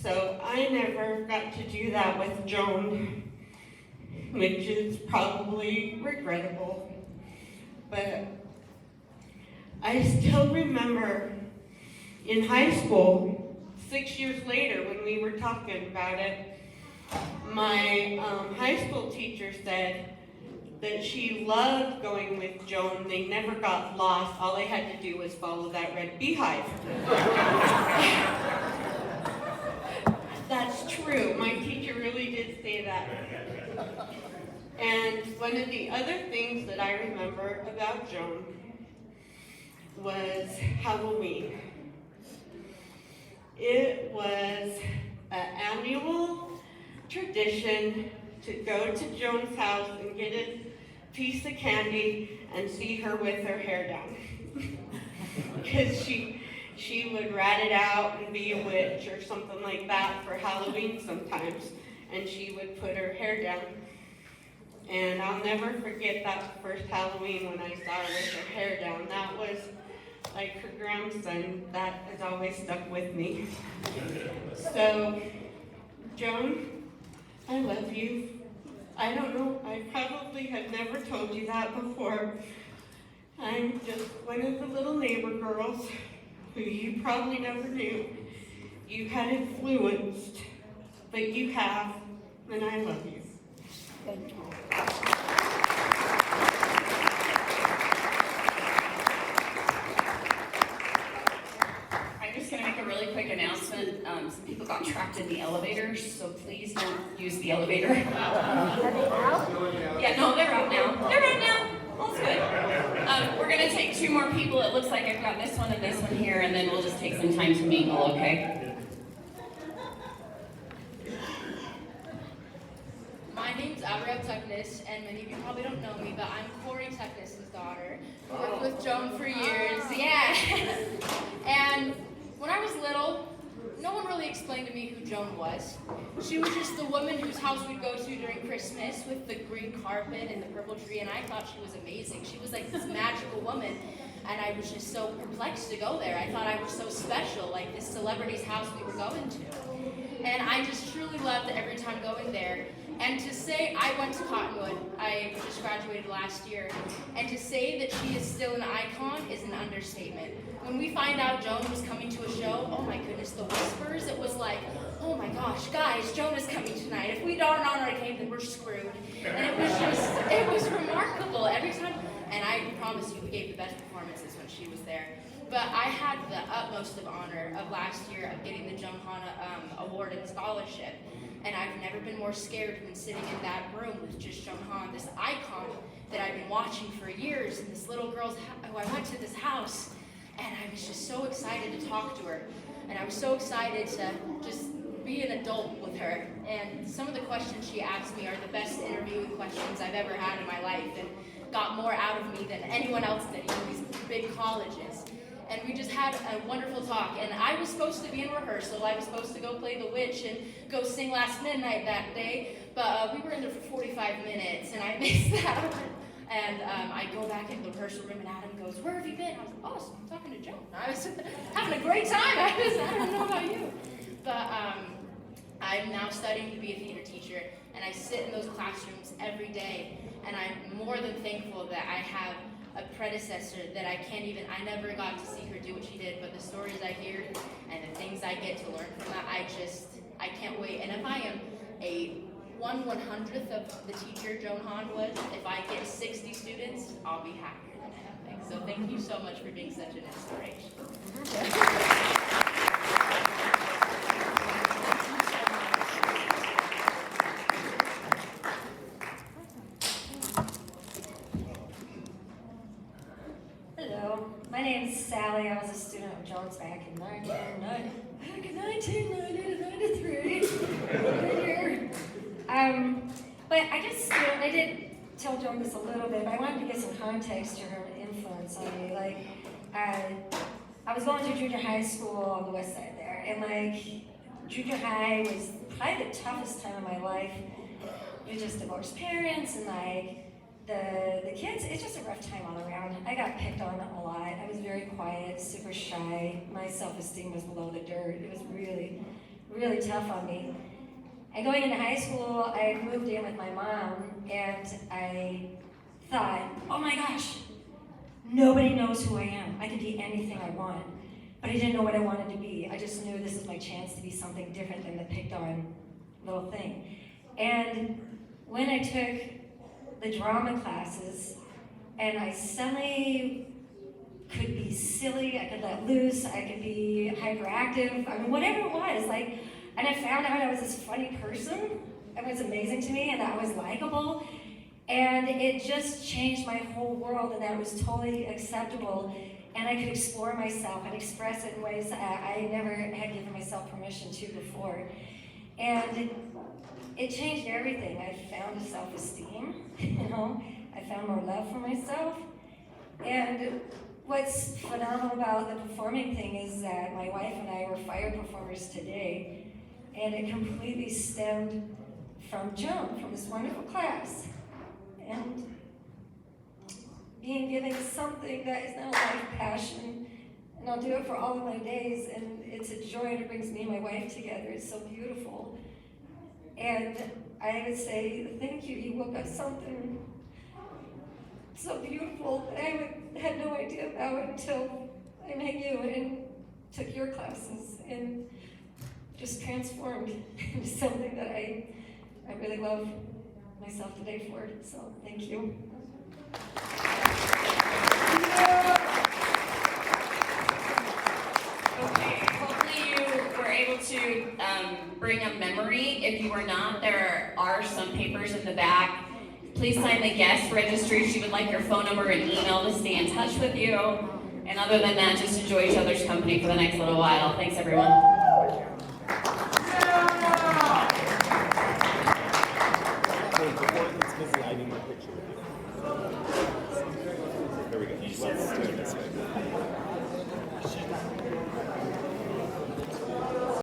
so I never got to do that with Joan, which is probably regrettable. But I still remember in high school, 6 years later when we were talking about it, my high school teacher said that she loved going with Joan. They never got lost. All they had to do was follow that red beehive. That's true. My teacher really did say that. And one of the other things that I remember about Joan was Halloween. It was an annual tradition to go to Joan's house and get a piece of candy and see her with her hair down. Because she would rat it out and be a witch or something like that for Halloween sometimes. And she would put her hair down. And I'll never forget that first Halloween when I saw her with her hair down. That was like her grandson. That has always stuck with me. So, Joan, I love you. I don't know, I probably have never told you that before. I'm just one of the little neighbor girls who you probably never knew you had influenced, but you have, and I love you. Thank you. I'm just going to make a really quick announcement. Some people got trapped in the elevators, so please don't use the elevator. Are they out? Yeah, no, they're out now. They're out now. All's good. We're gonna take 2 more people. It looks like I've got this one and this one here, and then we'll just take some time to mingle, okay? My name's Avril Tuckness, and many of you probably don't know me, but I'm Corey Tuckness's daughter. Worked with Joan for years, yeah. And when I was little, no one really explained to me who Joan was. She was just the woman whose house we'd go to during Christmas with the green carpet and the purple tree, and I thought she was amazing. She was like this magical woman, and I was just so perplexed to go there. I thought I was so special, like this celebrity's house we were going to. And I just truly loved every time going there. And to say I went to Cottonwood, I just graduated last year, and to say that she is still an icon is an understatement. When we find out Joan was coming to a show, oh my goodness, the whispers, it was like, oh my gosh, guys, Joan is coming tonight. If we aren't on our game, then we're screwed. And it was remarkable every time. And I promise you, we gave the best performances when she was there. But I had the utmost of honor of last year of getting the Joan Hahn Award and Scholarship. And I've never been more scared than sitting in that room with just Joan Hahn, this icon that I've been watching for years, and this little girl who I went to this house, and I was just so excited to talk to her. And I was so excited to just be an adult with her. And some of the questions she asked me are the best interviewing questions I've ever had in my life, and got more out of me than anyone else did, even these big colleges. And we just had a wonderful talk. And I was supposed to be in rehearsal. I was supposed to go play the witch and go sing Last Midnight that day. But we were in there for 45 minutes, and I missed that. And I go back into the rehearsal room, and Adam goes, "Where have you been?" I was like, "Oh, I'm talking to Joan." I was having a great time. I don't know about you. But I'm now studying to be a theater teacher, and I sit in those classrooms every day. And I'm more than thankful that I have a predecessor that I never got to see her do what she did, but the stories I hear and the things I get to learn from that, I can't wait. And if I am a 1/100th of the teacher Joan Hahn was, if I get 60 students, I'll be happier than anything. So thank you so much for being such an inspiration. Hello, my name's Sally. I was a student of Joan's back in 1993. But I did tell Joan this a little bit, but I wanted to get some context to her influence on me. Like, I was going to junior high school on the west side there, and like, junior high was probably the toughest time of my life. You just divorced parents, and like, the kids, it's just a rough time all around. I got picked on a lot. I was very quiet, super shy. My self-esteem was below the dirt. It was really, really tough on me. And going into high school, I moved in with my mom, and I thought, oh my gosh, nobody knows who I am. I can be anything I want. But I didn't know what I wanted to be. I just knew this was my chance to be something different than the picked on little thing. And when I took the drama classes, and I suddenly could be silly, I could let loose, I could be hyperactive, I mean, whatever it was, like, and I found out I was this funny person. It was amazing to me, and that I was likable, and it just changed my whole world, and that was totally acceptable, and I could explore myself and express it in ways that I never had given myself permission to before. And it changed everything. I found a self-esteem, you know. I found more love for myself. And what's phenomenal about the performing thing is that my wife and I were fire performers today, and it completely stemmed from Joan, from this wonderful class. And being given something that is now a life passion, and I'll do it for all of my days, and it's a joy, and it brings me and my wife together. It's so beautiful. And I would say, thank you. You woke up something so beautiful that I had no idea about until I met you and took your classes and just transformed into something that I really love myself today for. So thank you. Okay, hopefully you were able to bring a memory. If you were not, there are some papers in the back. Please sign the guest registry. She would like your phone number and email to stay in touch with you. And other than that, just enjoy each other's company for the next little while. Thanks, everyone.